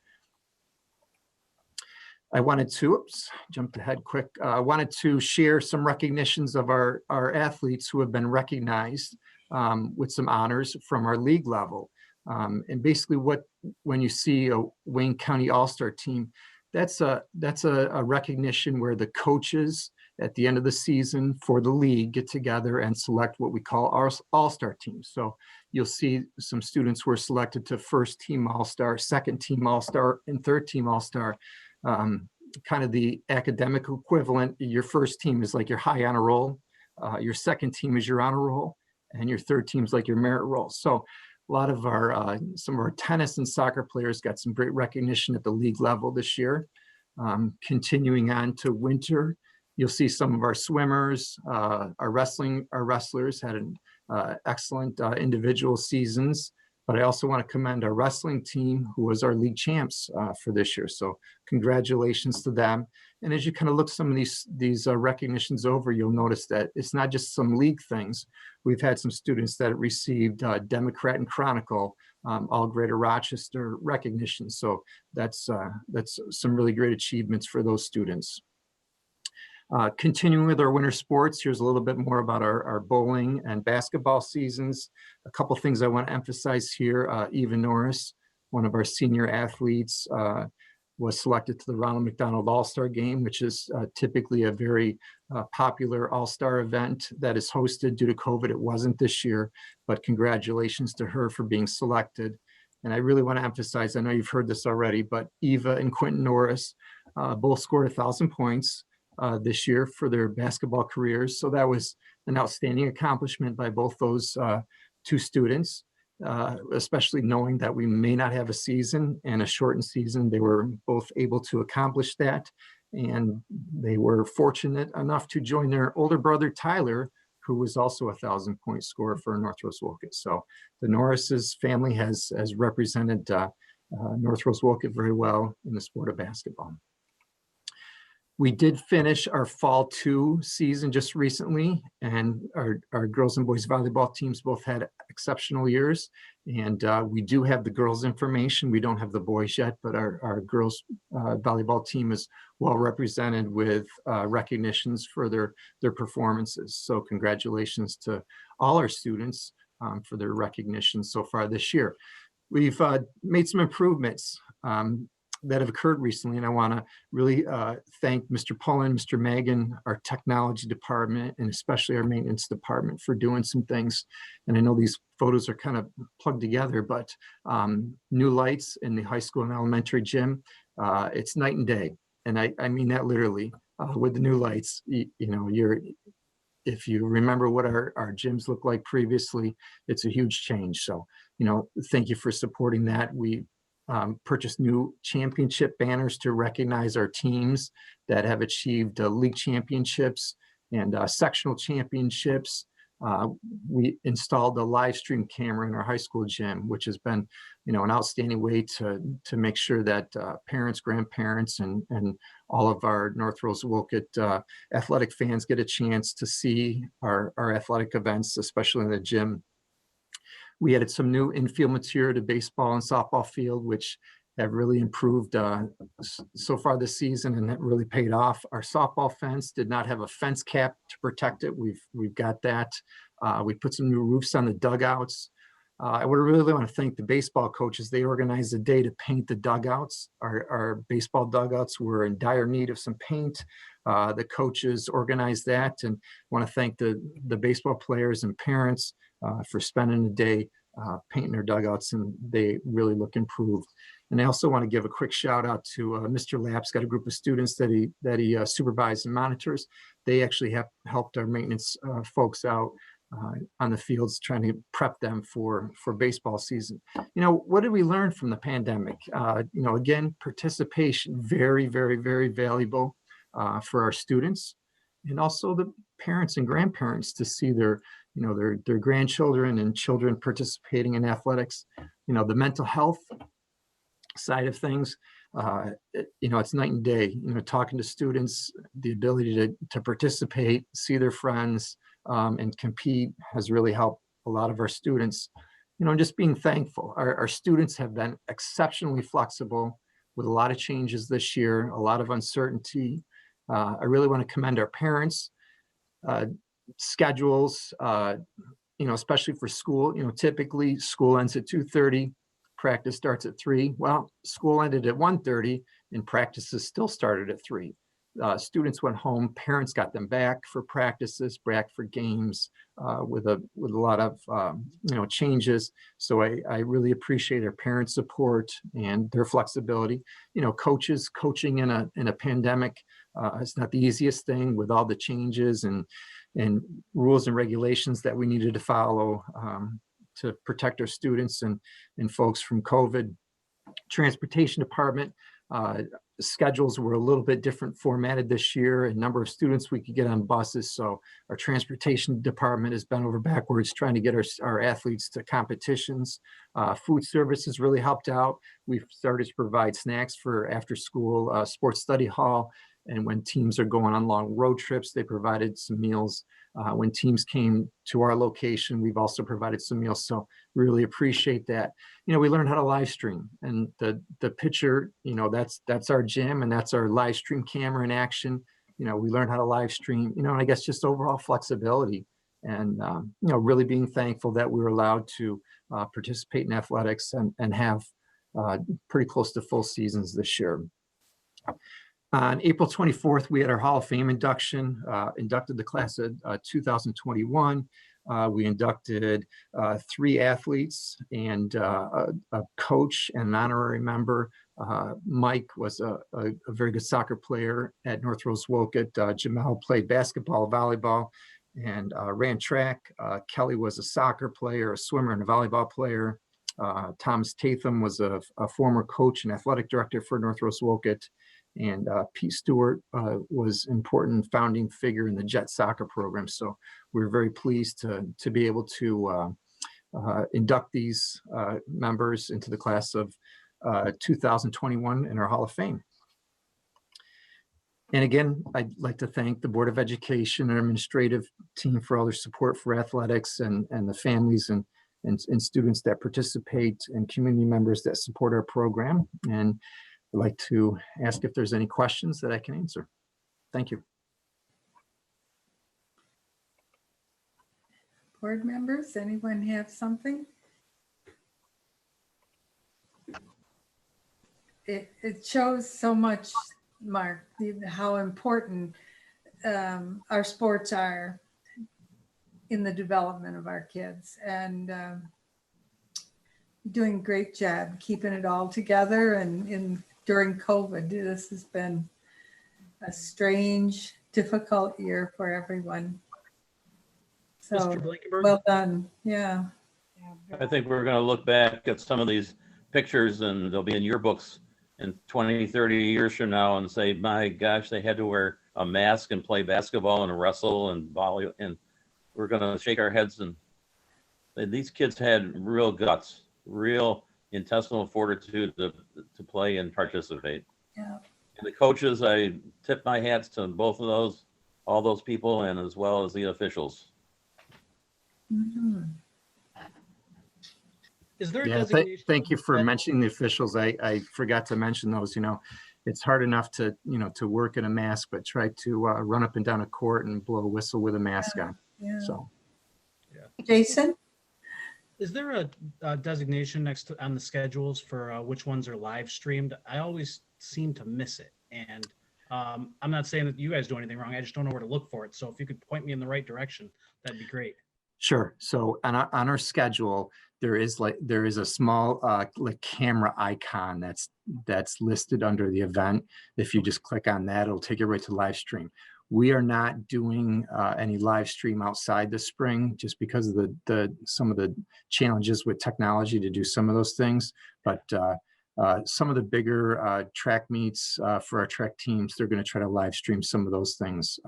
I wanted to, jumped ahead quick. I wanted to share some recognitions of our athletes who have been recognized with some honors from our league level. And basically when you see a Wayne County All-Star team, that's a recognition where the coaches at the end of the season for the league get together and select what we call our all-star teams. So you'll see some students who are selected to first team all-star, second team all-star, and third team all-star. Kind of the academic equivalent. Your first team is like your high honor roll, your second team is your honor roll, and your third team is like your merit roll. So a lot of some of our tennis and soccer players got some great recognition at the league level this year. Continuing on to winter, you'll see some of our swimmers, our wrestlers had an excellent individual seasons. But I also want to commend our wrestling team, who was our league champs for this year. So congratulations to them. And as you kind of look some of these recognitions over, you'll notice that it's not just some league things. We've had some students that received Democrat and Chronicle, all Greater Rochester recognition. So that's some really great achievements for those students. Continuing with our winter sports, here's a little bit more about our bowling and basketball seasons. A couple things I want to emphasize here. Eva Norris, one of our senior athletes, was selected to the Ronald McDonald All-Star Game, which is typically a very popular All-Star event that is hosted. Due to COVID, it wasn't this year, but congratulations to her for being selected. And I really want to emphasize, I know you've heard this already, but Eva and Quentin Norris both scored 1,000 points this year for their basketball careers. So that was an outstanding accomplishment by both those 2 students. especially knowing that we may not have a season and a shortened season. They were both able to accomplish that. And they were fortunate enough to join their older brother, Tyler, who was also a 1,000-point scorer for North Rose-Wolcott. So the Norris's family has represented North Rose-Wolcott very well in the sport of basketball. We did finish our fall 2 season just recently, and our girls and boys volleyball teams both had exceptional years. And we do have the girls information. We don't have the boys yet, but our girls volleyball team is well represented with recognitions for their performances. So congratulations to all our students for their recognition so far this year. We've made some improvements that have occurred recently, and I want to really thank Mr. Pullen, Mr. Megan, our technology department, and especially our maintenance department for doing some things. And I know these photos are kind of plugged together, but new lights in the high school and elementary gym, it's night and day. And I mean that literally. With the new lights, if you remember what our gyms looked like previously, it's a huge change. So, thank you for supporting that. We purchased new championship banners to recognize our teams that have achieved league championships and sectional championships. We installed a live stream camera in our high school gym, which has been, an outstanding way to make sure that parents, grandparents, and all of our North Rose-Wolcott athletic fans get a chance to see our athletic events, especially in the gym. We added some new infield material to baseball and softball field, which have really improved so far this season, and that really paid off. Our softball fence did not have a fence cap to protect it. We've got that. We put some new roofs on the dugouts. I would really want to thank the baseball coaches. They organized a day to paint the dugouts. Our baseball dugouts were in dire need of some paint. The coaches organized that, and want to thank the baseball players and parents for spending the day painting their dugouts, and they really look improved. And I also want to give a quick shout out to Mr. Lapp's got a group of students that he supervises and monitors. They actually have helped our maintenance folks out on the fields, trying to prep them for baseball season. What did we learn from the pandemic? Again, participation, very, very, very valuable for our students, and also the parents and grandparents to see their grandchildren and children participating in athletics. The mental health side of things, it's night and day. Talking to students, the ability to participate, see their friends, and compete has really helped a lot of our students. Just being thankful. Our students have been exceptionally flexible with a lot of changes this year, a lot of uncertainty. I really want to commend our parents. Schedules, especially for school, typically school ends at 2:30, practice starts at 3. Well, school ended at 1:30 and practices still started at 3. Students went home, parents got them back for practices, back for games, with a lot of changes. So I really appreciate our parents' support and their flexibility. Coaches coaching in a pandemic, it's not the easiest thing with all the changes and rules and regulations that we needed to follow to protect our students and folks from COVID. Transportation department, schedules were a little bit different formatted this year, and number of students we could get on buses. So our transportation department has bent over backwards trying to get our athletes to competitions. Food services really helped out. We've started to provide snacks for after school sports study hall. And when teams are going on long road trips, they provided some meals. When teams came to our location, we've also provided some meals. So really appreciate that. We learned how to live stream, and the picture, that's our gym, and that's our live stream camera in action. We learned how to live stream, and I guess just overall flexibility, and really being thankful that we were allowed to participate in athletics and have pretty close to full seasons this year. On April 24th, we had our Hall of Fame induction, inducted the class of 2021. We inducted 3 athletes and a coach and an honorary member. Mike was a very good soccer player at North Rose-Wolcott. Jamel played basketball, volleyball, and ran track. Kelly was a soccer player, a swimmer, and a volleyball player. Thomas Tatham was a former coach and athletic director for North Rose-Wolcott. And Pete Stewart was an important founding figure in the Jet soccer program. So we're very pleased to be able to induct these members into the class of 2021 in our Hall of Fame. And again, I'd like to thank the Board of Education and administrative team for all their support for athletics, and the families and students that participate, and community members that support our program. And I'd like to ask if there's any questions that I can answer. Thank you. Board members, anyone have something? It shows so much, Mark, how important our sports are in the development of our kids, and doing a great job keeping it all together. And during COVID, this has been a strange, difficult year for everyone. So Mr. Blankenberg? well done. Yeah. I think we're going to look back at some of these pictures, and they'll be in your books in 20, 30 years from now, and say, my gosh, they had to wear a mask and play basketball and wrestle and volley. And we're going to shake our heads, and these kids had real guts, real intestinal fortitude to play and participate. Yeah. And the coaches, I tip my hats to both of those, all those people, and as well as the officials. Mhm. Is there a Yeah, designation? thank you for mentioning the officials. I forgot to mention those. You know, it's hard enough to, to work in a mask, but try to run up and down a court and blow a whistle with a mask on. Yeah. So, Jason? Is there a designation on the schedules for which ones are live streamed? I always seem to miss it. And I'm not saying that you guys do anything wrong. I just don't know where to look for it. So if you could point me in the right direction, that'd be great. sure. So on our schedule, there is a small like camera icon that's listed under the event. If you just click on that, it'll take you right to live stream. We are not doing any live stream outside the spring, just because of some of the challenges with technology to do some of those things. But some of the bigger track meets for our track teams, they're going to try to live stream some of those things.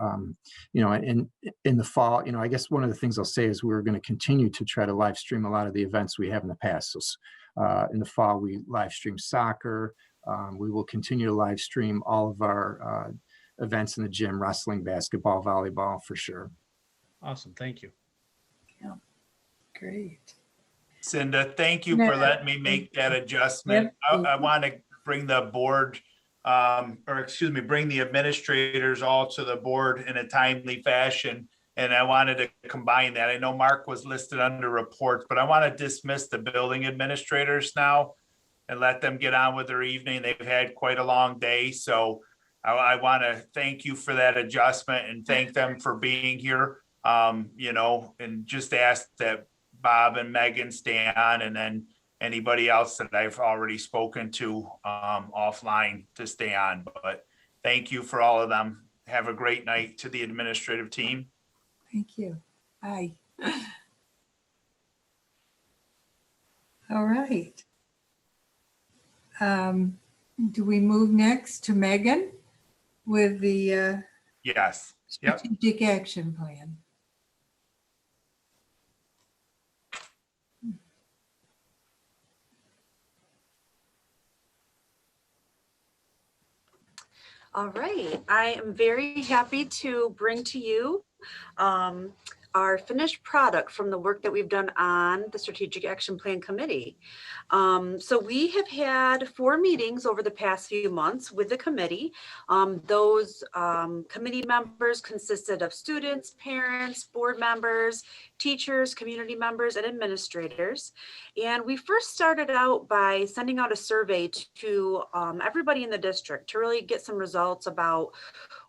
In the fall, I guess one of the things I'll say is we're going to continue to try to live stream a lot of the events we have in the past. So in the fall, we live stream soccer. We will continue to live stream all of our events in the gym: wrestling, basketball, volleyball, for sure. Awesome. Thank you. Yeah. Great. Cinda, thank you for letting me make that adjustment. I want to bring the board, bring the administrators all to the board in a timely fashion. And I wanted to combine that. I know Mark was listed under reports, but I want to dismiss the building administrators now and let them get on with their evening. They've had quite a long day. So I want to thank you for that adjustment and thank them for being here, and just ask that Bob and Megan stay on, and then anybody else that I've already spoken to offline to stay on. But thank you for all of them. Have a great night to the administrative team. Thank you. Bye. All right. Do we move next to Megan with the Yes. Yep. strategic action plan? All right, I am very happy to bring to you our finished product from the work that we've done on the Strategic Action Plan Committee. So we have had 4 meetings over the past few months with the committee. Those committee members consisted of students, parents, board members, teachers, community members, and administrators. And we first started out by sending out a survey to everybody in the district to really get some results about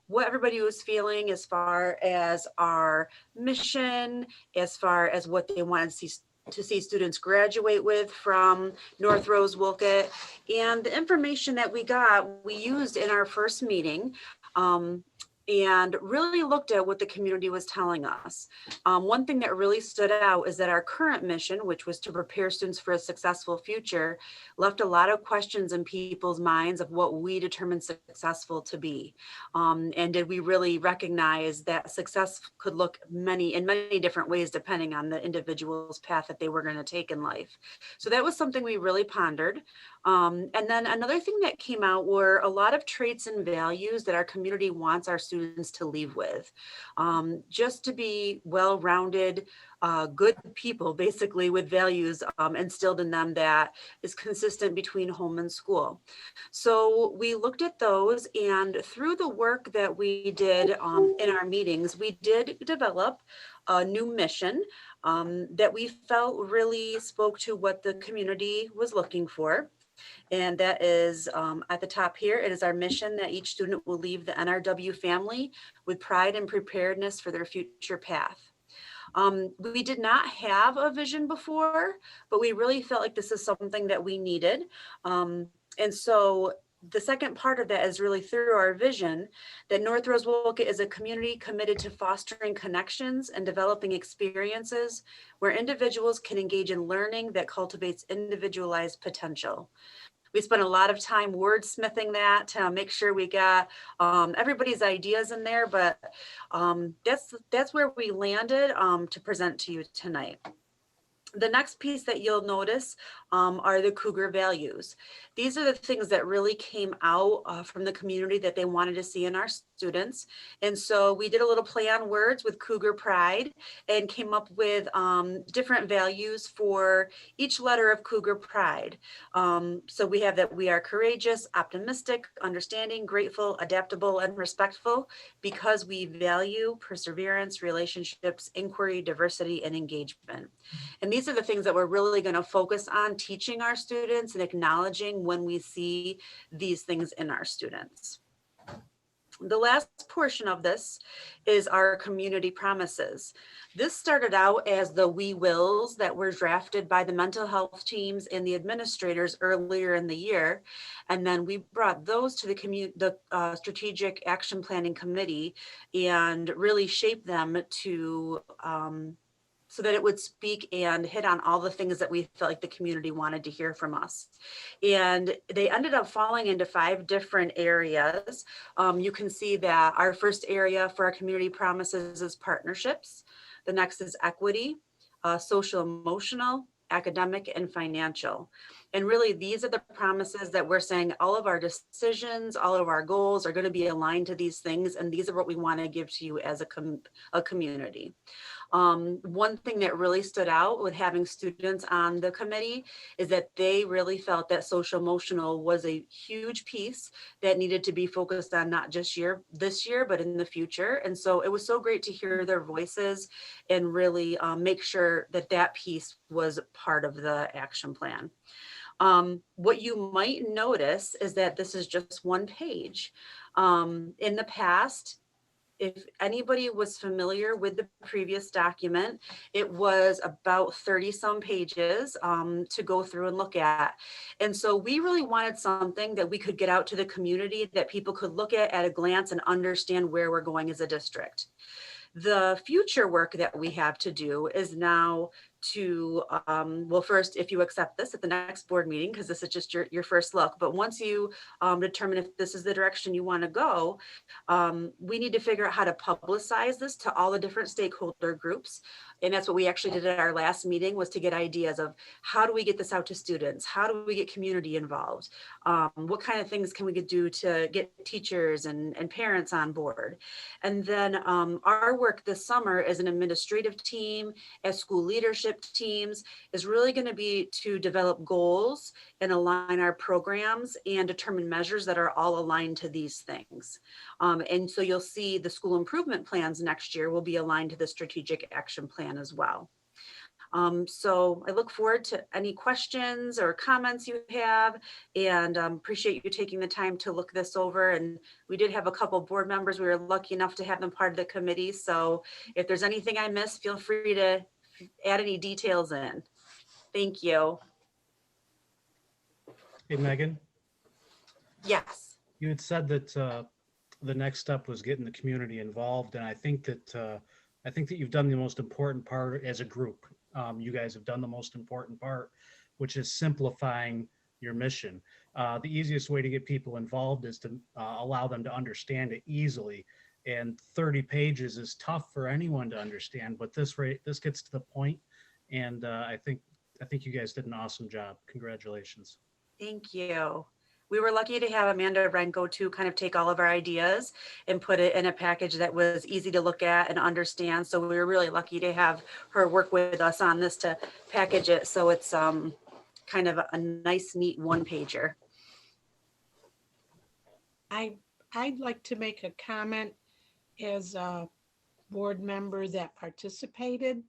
what everybody was feeling as far as our mission, as far as what they wanted to see students graduate with from North Rose-Wolcott. And the information that we got, we used in our first meeting. and really looked at what the community was telling us. One thing that really stood out is that our current mission, which was to prepare students for a successful future, left a lot of questions in people's minds of what we determined successful to be. And did we really recognize that success could look in many different ways depending on the individual's path that they were going to take in life. So that was something we really pondered. And then another thing that came out were a lot of traits and values that our community wants our students to leave with. Just to be well-rounded, good people, basically, with values instilled in them that is consistent between home and school. So we looked at those, and through the work that we did in our meetings, we did develop a new mission that we felt really spoke to what the community was looking for. And that is at the top here. It is our mission that each student will leave the NRW family with pride and preparedness for their future path. We did not have a vision before, but we really felt like this is something that we needed. And so the second part of that is really through our vision that North Rose-Wolcott is a community committed to fostering connections and developing experiences where individuals can engage in learning that cultivates individualized potential. We spent a lot of time wordsmithing that to make sure we got everybody's ideas in there, but that's where we landed to present to you tonight. The next piece that you'll notice are the Cougar values. These are the things that really came out from the community that they wanted to see in our students. And so we did a little play on words with Cougar Pride and came up with different values for each letter of Cougar Pride. So we have that we are courageous, optimistic, understanding, grateful, adaptable, and respectful because we value perseverance, relationships, inquiry, diversity, and engagement. And these are the things that we're really going to focus on teaching our students and acknowledging when we see these things in our students. The last portion of this is our community promises. This started out as the we wills that were drafted by the mental health teams and the administrators earlier in the year. And then we brought those to the Strategic Action Planning Committee and really shaped them to so that it would speak and hit on all the things that we felt like the community wanted to hear from us. And they ended up falling into 5 different areas. You can see that our first area for our community promises is partnerships. The next is equity, social emotional, academic, and financial. And really, these are the promises that we're saying all of our decisions, all of our goals are going to be aligned to these things. And these are what we want to give to you as a community. One thing that really stood out with having students on the committee is that they really felt that social emotional was a huge piece that needed to be focused on not just this year, but in the future. And so it was so great to hear their voices and really make sure that that piece was part of the action plan. What you might notice is that this is just one page. In the past, if anybody was familiar with the previous document, it was about 30 some pages to go through and look at. And so we really wanted something that we could get out to the community that people could look at a glance and understand where we're going as a district. The future work that we have to do is now to, well, first, if you accept this at the next board meeting, because this is just your first look, but once you determine if this is the direction you want to go, we need to figure out how to publicize this to all the different stakeholder groups. And that's what we actually did at our last meeting, was to get ideas of how do we get this out to students? How do we get community involved? What kind of things can we do to get teachers and parents on board? And then our work this summer as an administrative team, as school leadership teams, is really going to be to develop goals and align our programs and determine measures that are all aligned to these things. And so you'll see the school improvement plans next year will be aligned to the strategic action plan as well. So I look forward to any questions or comments you have, and appreciate you taking the time to look this over. And we did have a couple board members. We were lucky enough to have them part of the committee. So if there's anything I missed, feel free to add any details in. Thank you. Hey, Megan, Yes. you had said that the next step was getting the community involved. And I think that you've done the most important part as a group. You guys have done the most important part, which is simplifying your mission. The easiest way to get people involved is to allow them to understand it easily. And 30 pages is tough for anyone to understand, but this gets to the point. And I think you guys did an awesome job. Congratulations. Thank you. We were lucky to have Amanda Renko to kind of take all of our ideas and put it in a package that was easy to look at and understand. So we were really lucky to have her work with us on this to package it. So it's kind of a nice, neat one pager. I'd like to make a comment as a board member that participated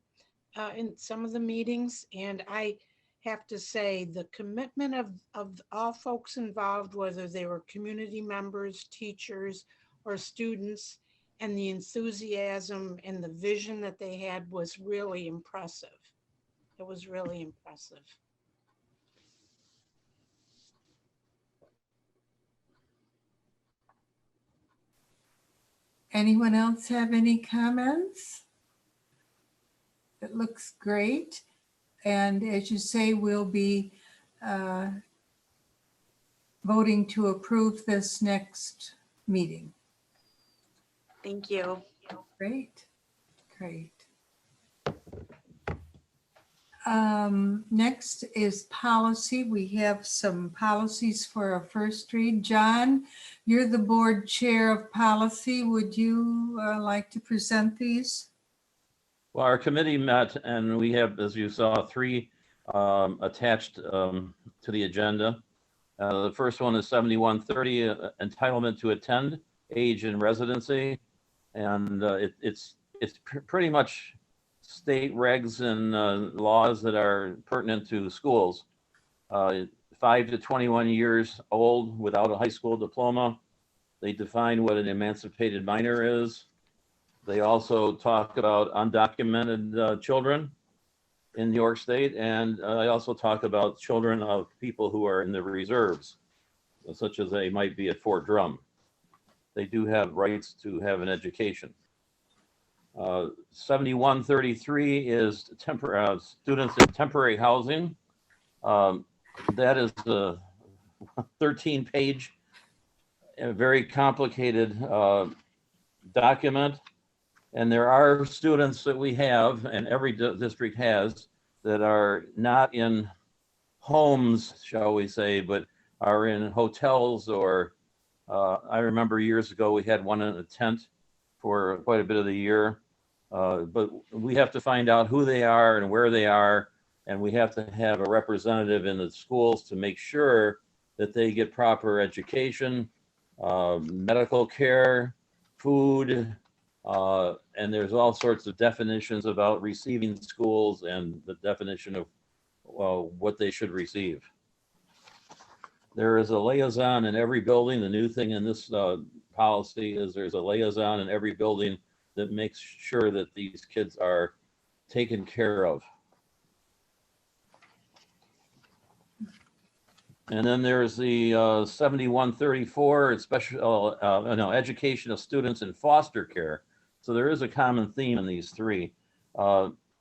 in some of the meetings. And I have to say the commitment of all folks involved, whether they were community members, teachers, or students, and the enthusiasm and the vision that they had was really impressive. It was really impressive. Anyone else have any comments? It looks great. And as you say, we'll be voting to approve this next meeting. Thank you. Great, great. Next is policy. We have some policies for a first read. John, you're the board chair of policy. Would you like to present these? Well, our committee met and we have, as you saw, 3 attached to the agenda. The first one is 7130, entitlement to attend, age and residency. And it's pretty much state regs and laws that are pertinent to schools. 5 to 21 years old without a high school diploma. They define what an emancipated minor is. They also talk about undocumented children in New York State. And I also talk about children of people who are in the reserves, such as they might be at Fort Drum. They do have rights to have an education. 7133 is students in temporary housing. That is a 13-page, very complicated document. And there are students that we have, and every district has, that are not in homes, shall we say, but are in hotels or I remember years ago we had one in a tent for quite a bit of the year. But we have to find out who they are and where they are, and we have to have a representative in the schools to make sure that they get proper education, medical care, food, and there's all sorts of definitions about receiving schools and the definition of what they should receive. There is a liaison in every building. The new thing in this policy is there's a liaison in every building that makes sure that these kids are taken care of. And then there's the 7134, it's special, education of students in foster care. So there is a common theme in these 3.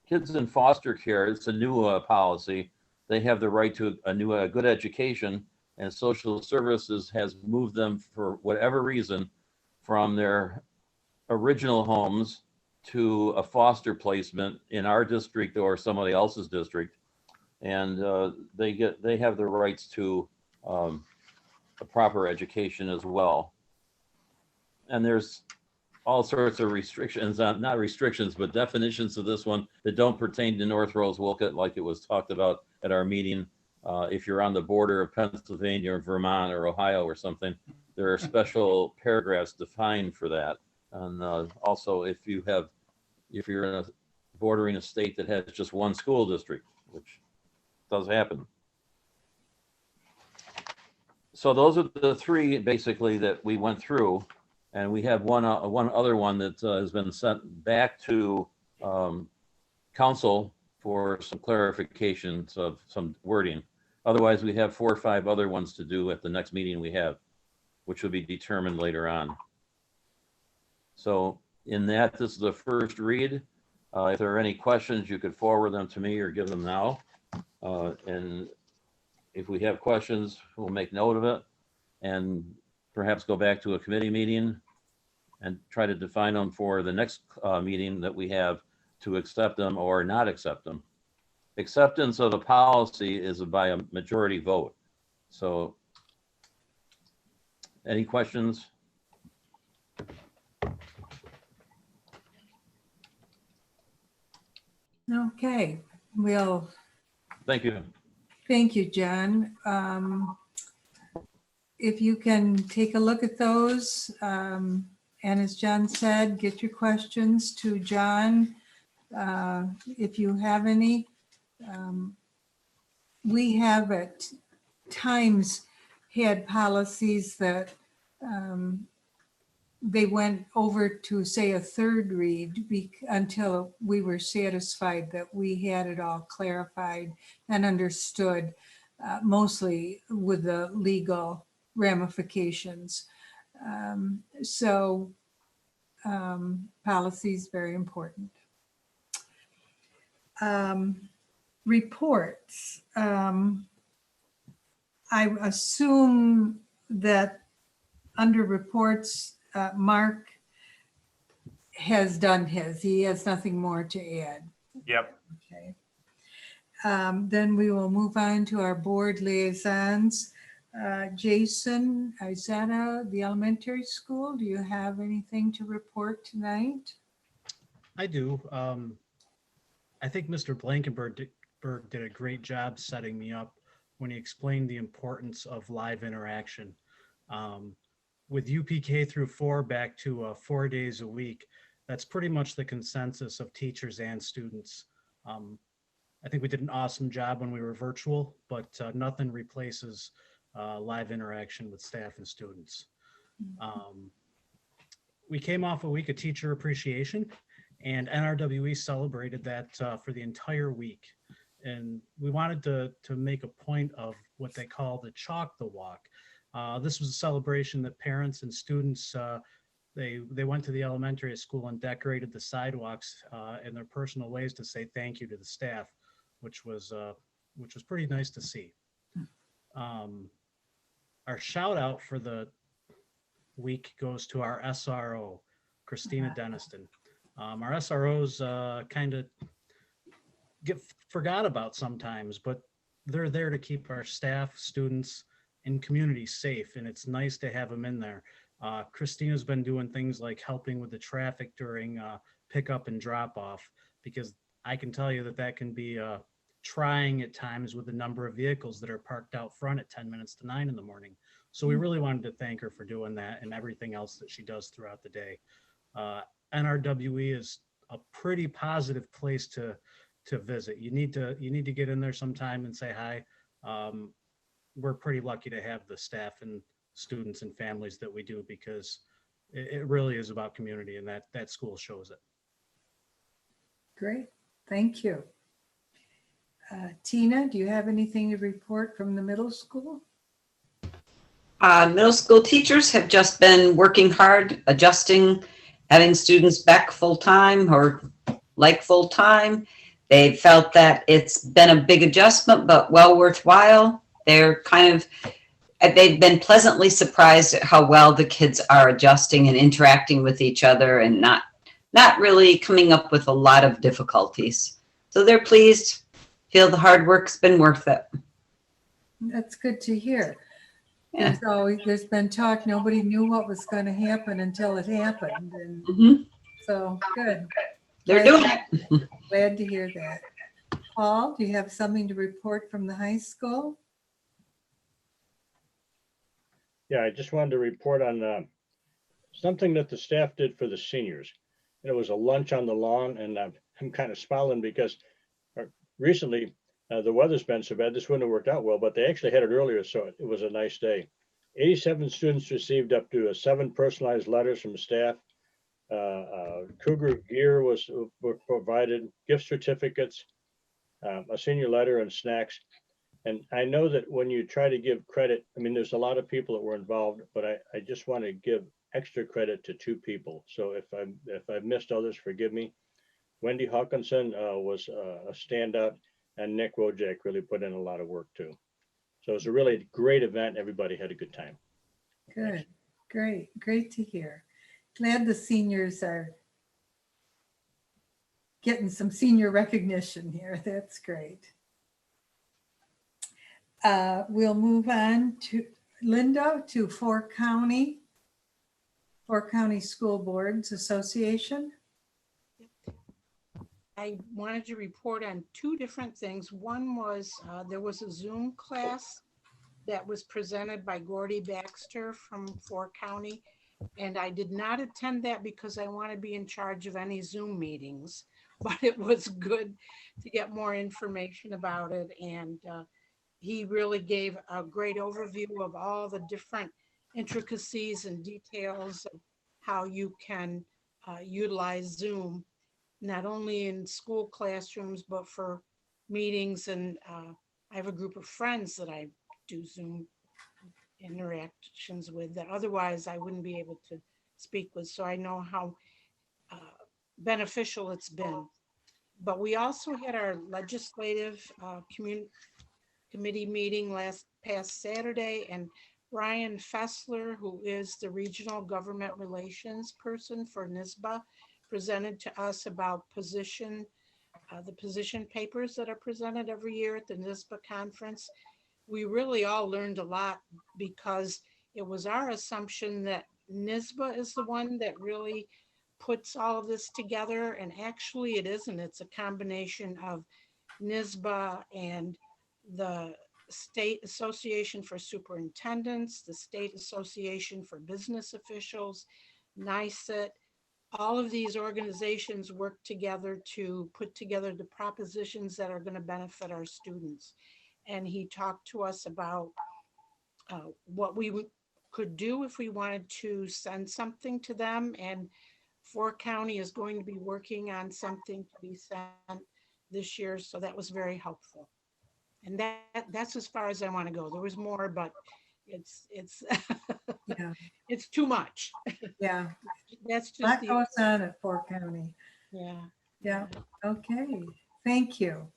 Kids in foster care, it's a new policy. They have the right to a good education, and social services has moved them for whatever reason from their original homes to a foster placement in our district or somebody else's district. And they have the rights to a proper education as well. And there's all sorts of restrictions, not restrictions, but definitions of this one that don't pertain to North Rose-Wolcott, like it was talked about at our meeting. If you're on the border of Pennsylvania or Vermont or Ohio or something, there are special paragraphs defined for that. And also if you're in a bordering a state that has just one school district, which does happen. So those are the 3 basically that we went through, and we have one other one that has been sent back to council for some clarifications of some wording. Otherwise, we have 4 or 5 other ones to do at the next meeting we have, which will be determined later on. So in that, this is the first read. If there are any questions, you could forward them to me or give them now. And if we have questions, we'll make note of it and perhaps go back to a committee meeting and try to define them for the next meeting that we have to accept them or not accept them. Acceptance of a policy is by a majority vote. So any questions? Okay, well, Thank you. thank you, John. If you can take a look at those, and as John said, get your questions to John if you have any. We have at times had policies that they went over to, say, a third read until we were satisfied that we had it all clarified and understood, mostly with the legal ramifications. So policy is very important. Reports. I assume that under reports, Mark has done his. He has nothing more to add. Yep. Okay. Then we will move on to our board liaisons. Jason Izetta, the elementary school, do you have anything to report tonight? I do. I think Mr. Blankenberg did a great job setting me up when he explained the importance of live interaction. With UPK through 4 back to 4 days a week, that's pretty much the consensus of teachers and students. I think we did an awesome job when we were virtual, but nothing replaces live interaction with staff and students. We came off a week of teacher appreciation, and NRWE celebrated that for the entire week. And we wanted to make a point of what they call the Chalk the Walk. This was a celebration that parents and students, they went to the elementary school and decorated the sidewalks in their personal ways to say thank you to the staff, which was pretty nice to see. Our shout out for the week goes to our SRO, Christina Deniston. Our SROs kind of get forgot about sometimes, but they're there to keep our staff, students, and community safe, and it's nice to have them in there. Christina's been doing things like helping with the traffic during pickup and drop off, because I can tell you that can be trying at times with the number of vehicles that are parked out front at 10 minutes to 9 in the morning. So we really wanted to thank her for doing that and everything else that she does throughout the day. NRWE is a pretty positive place to visit. You need to get in there sometime and say hi. We're pretty lucky to have the staff and students and families that we do, because it really is about community, and that school shows it. Great, thank you. Tina, do you have anything to report from the middle school? Middle school teachers have just been working hard, adjusting, having students back full-time or like full-time. They felt that it's been a big adjustment, but well worthwhile. They've been pleasantly surprised at how well the kids are adjusting and interacting with each other and not really coming up with a lot of difficulties. So they're pleased, feel the hard work's been worth it. That's good to hear. Yeah. There's been talk, nobody knew what was going to happen until it happened. And so good. They're doing it. Glad to hear that. Paul, do you have something to report from the high school? Yeah, I just wanted to report on something that the staff did for the seniors. It was a lunch on the lawn, and I'm kind of smiling because recently the weather's been so bad, this wouldn't have worked out well, but they actually had it earlier, so it was a nice day. 87 students received up to 7 personalized letters from staff. Cougar gear were provided, gift certificates, a senior letter, and snacks. And I know that when you try to give credit, I mean, there's a lot of people that were involved, but I just want to give extra credit to 2 people. So if I've missed others, forgive me. Wendy Hawkinson was a standout, and Nick Wojak really put in a lot of work too. So it was a really great event. Everybody had a good time. Good, great to hear. Glad the seniors are getting some senior recognition here. That's great. We'll move on to Linda to Four County School Boards Association. I wanted to report on 2 different things. One was there was a Zoom class that was presented by Gordy Baxter from Four County. And I did not attend that because I want to be in charge of any Zoom meetings, but it was good to get more information about it. And he really gave a great overview of all the different intricacies and details of how you can utilize Zoom, not only in school classrooms, but for meetings. And I have a group of friends that I do Zoom interactions with that otherwise I wouldn't be able to speak with. So I know how beneficial it's been. But we also had our legislative committee meeting past Saturday, and Brian Fessler, who is the regional government relations person for NISBA, presented to us about the position papers that are presented every year at the NISBA conference. We really all learned a lot because it was our assumption that NISBA is the one that really puts all of this together. And actually it isn't. It's a combination of NISBA and the State Association for Superintendents, the State Association for Business Officials, NICET. All of these organizations work together to put together the propositions that are going to benefit our students. And he talked to us about what we could do if we wanted to send something to them. And Four County is going to be working on something to be sent this year. So that was very helpful. And that's as far as I want to go. There was more, but it's Yeah. It's too much. Yeah. That's just That goes on at Four County. Yeah. Yeah. Okay. Thank you.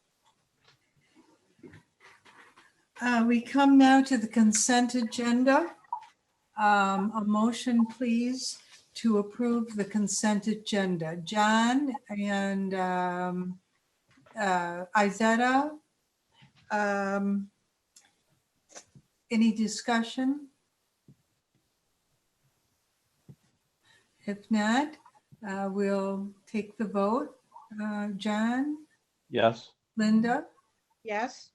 We come now to the consent agenda. A motion, please, to approve the consent agenda. John and Izetta, any discussion? If not, we'll take the vote. John, Yes. Linda, Yes.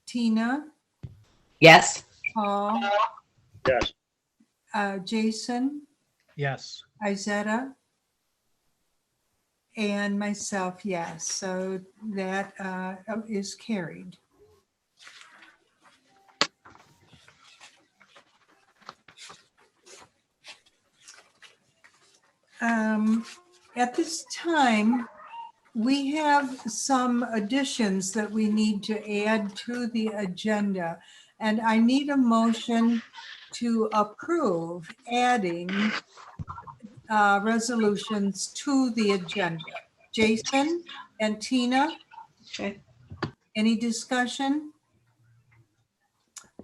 Tina, Yes. Paul, Yes. Jason, Yes. Izetta, and myself, yes. So that is carried. At this time, we have some additions that we need to add to the agenda, and I need a motion to approve adding resolutions to the agenda. Jason and Tina? Okay. Any discussion?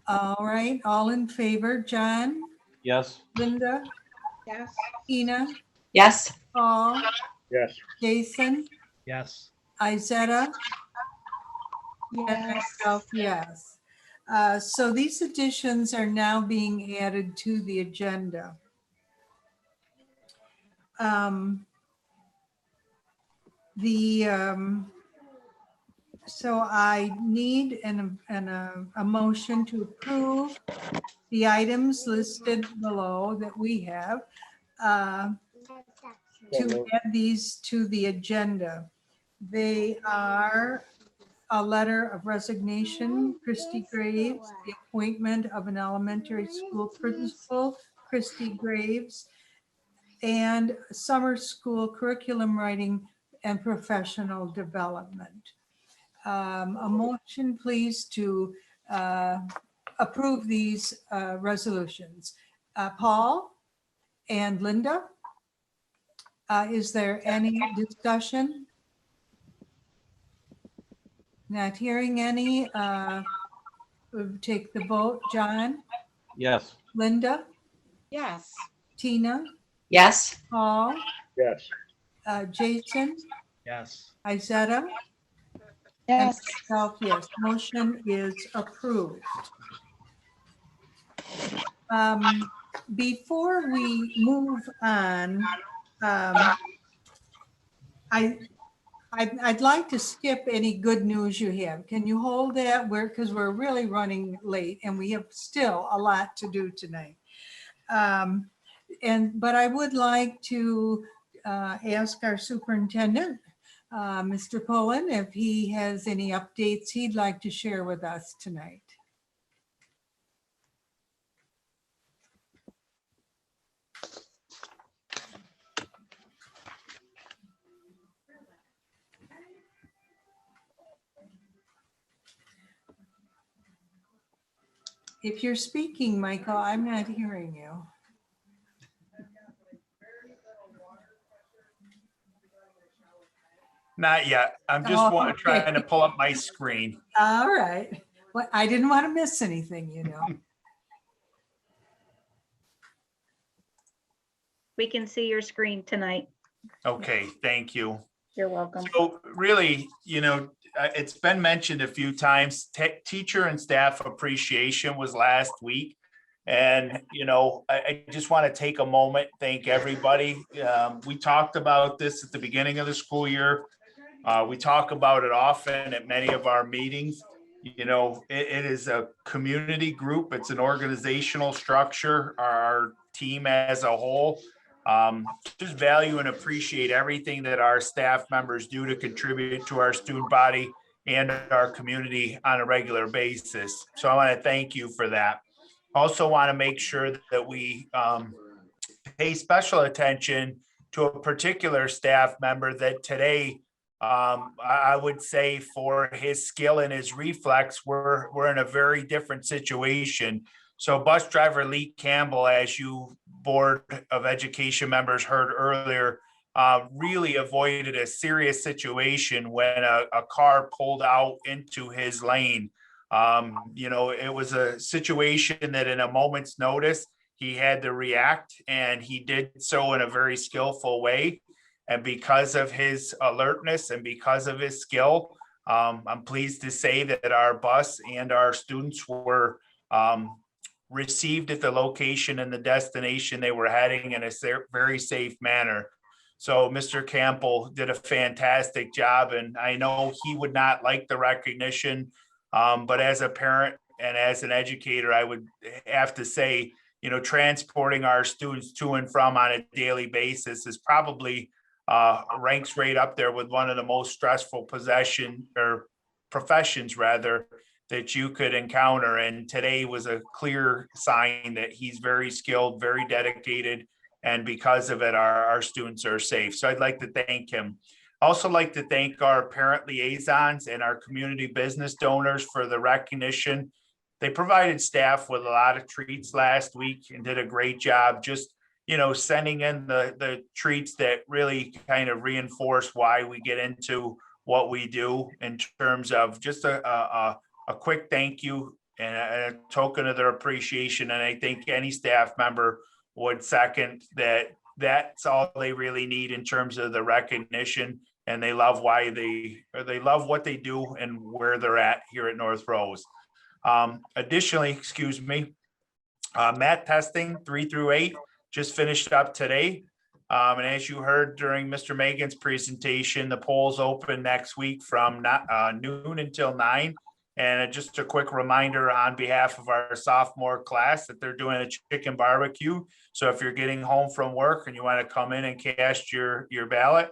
All right, all in favor, John, Yes. Linda, Yes. Tina, Yes. Paul, Yes. Jason, Yes. Izetta, and Yes. myself, yes. So these additions are now being added to the agenda. So I need a motion to approve the items listed below that we have to add these to the agenda. They are a letter of resignation, Christy Graves, the appointment of an elementary school principal, Christy Graves, and summer school curriculum writing and professional development. A motion, please, to approve these resolutions. Paul and Linda. Is there any discussion? Not hearing any. We'll take the vote. John, Yes. Linda, Yes. Tina, Yes. Paul, Yes. Jason, Yes. Izetta, and myself, yes. Motion is approved. Before we move on, I'd like to skip any good news you have. Can you hold that? Because we're really running late and we have still a lot to do tonight. But I would like to ask our superintendent, Mr. Pullen, if he has any updates he'd like to share with us tonight. If you're speaking, Michael, I'm not hearing you. Not yet. I'm just Oh, trying to okay. pull up my screen. All right. Well, I didn't want to miss anything, you know. We can see your screen tonight. Okay, thank you. You're welcome. So really, it's been mentioned a few times, teacher and staff appreciation was last week. And, I just want to take a moment, thank everybody. We talked about this at the beginning of the school year. We talk about it often at many of our meetings. It is a community group. It's an organizational structure, our team as a whole. Just value and appreciate everything that our staff members do to contribute to our student body and our community on a regular basis. So I want to thank you for that. Also want to make sure that we pay special attention to a particular staff member that today, I would say for his skill and his reflex, we're in a very different situation. So bus driver Lee Campbell, as you Board of Education members heard earlier, really avoided a serious situation when a car pulled out into his lane. It was a situation that in a moment's notice, he had to react, and he did so in a very skillful way. And because of his alertness and because of his skill, I'm pleased to say that our bus and our students were received at the location and the destination they were heading in a very safe manner. So Mr. Campbell did a fantastic job, and I know he would not like the recognition, but as a parent and as an educator, I would have to say, transporting our students to and from on a daily basis is probably ranks right up there with one of the most stressful professions rather that you could encounter. And today was a clear sign that he's very skilled, very dedicated, and because of it, our students are safe. So I'd like to thank him. Also like to thank our parent liaisons and our community business donors for the recognition. They provided staff with a lot of treats last week and did a great job just, sending in the treats that really kind of reinforce why we get into what we do in terms of just a quick thank you and a token of their appreciation. And I think any staff member would second that that's all they really need in terms of the recognition. And they love they love what they do and where they're at here at North Rose. Additionally, math testing 3 through 8 just finished up today. And as you heard during Mr. Megan's presentation, the polls open next week from noon until 9. And just a quick reminder on behalf of our sophomore class that they're doing a chicken barbecue. So if you're getting home from work and you want to come in and cast your ballot,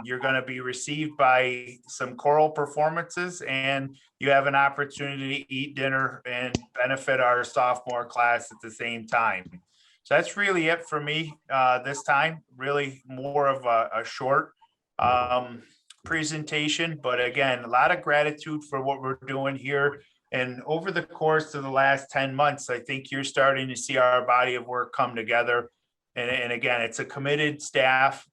you're going to be received by some choral performances, and you have an opportunity to eat dinner and benefit our sophomore class at the same time. So that's really it for me this time. Really more of a short presentation, but again, a lot of gratitude for what we're doing here. And over the course of the last 10 months, I think you're starting to see our body of work come together. And again, it's a committed staff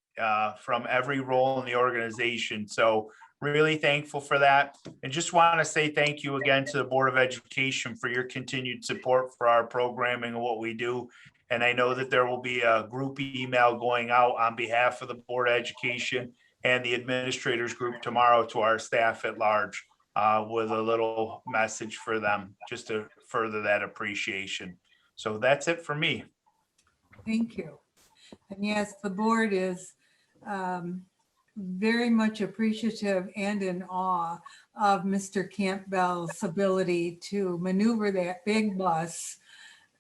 from every role in the organization. So really thankful for that. And just want to say thank you again to the Board of Education for your continued support for our programming and what we do. And I know that there will be a group email going out on behalf of the Board of Education and the administrators group tomorrow to our staff at large with a little message for them, just to further that appreciation. So that's it for me. Thank you. And yes, the board is very much appreciative and in awe of Mr. Campbell's ability to maneuver that big bus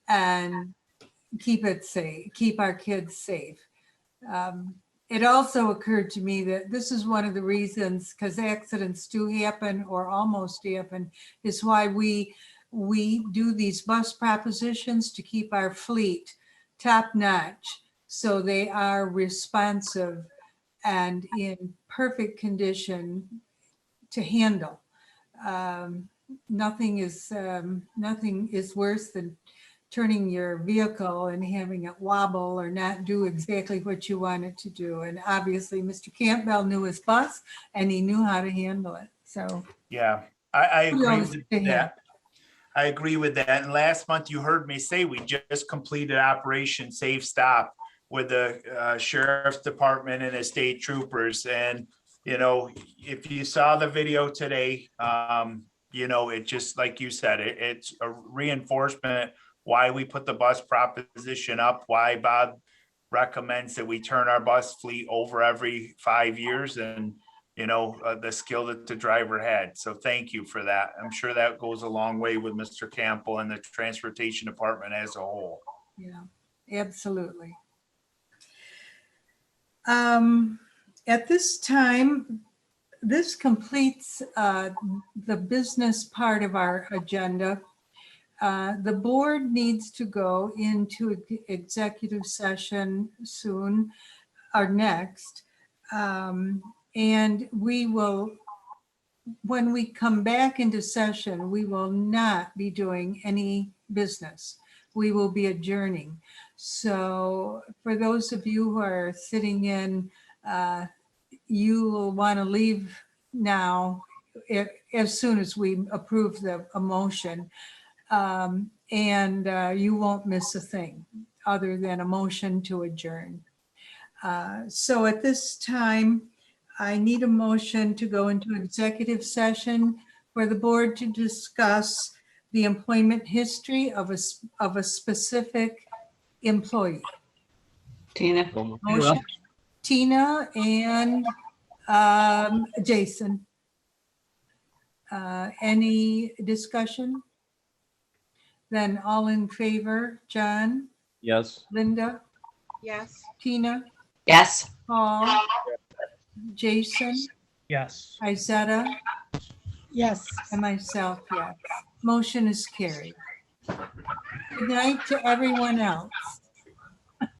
and keep it safe, keep our kids safe. It also occurred to me that this is one of the reasons, because accidents do happen or almost happen, is why we do these bus propositions to keep our fleet top notch, so they are responsive and in perfect condition to handle. Nothing is worse than turning your vehicle and having it wobble or not do exactly what you want it to do. And obviously, Mr. Campbell knew his bus and he knew how to handle it. So yeah, I agree kudos with to him. that. I agree with that. And last month you heard me say we just completed Operation Safe Stop with the Sheriff's Department and the state troopers. And, you know, if you saw the video today, you know, it just, like you said, it's a reinforcement why we put the bus proposition up, why Bob recommends that we turn our bus fleet over every 5 years, and, you know, the skill that the driver had. So thank you for that. I'm sure that goes a long way with Mr. Campbell and the transportation department as a whole. Yeah, absolutely. At this time, this completes the business part of our agenda. The board needs to go into executive session soon, or next. And we will, when we come back into session, we will not be doing any business. We will be adjourning. So for those of you who are sitting in, you will want to leave now as soon as we approve the motion. And you won't miss a thing other than a motion to adjourn. So at this time, I need a motion to go into executive session for the board to discuss the employment history of a specific employee. Tina. Motion, Tina and Jason. Any discussion? Then all in favor, John, Yes. Linda, Yes. Tina, Yes. Paul, Jason, Yes. Izetta, Yes. and myself, yes. Motion is carried. Good night to everyone else.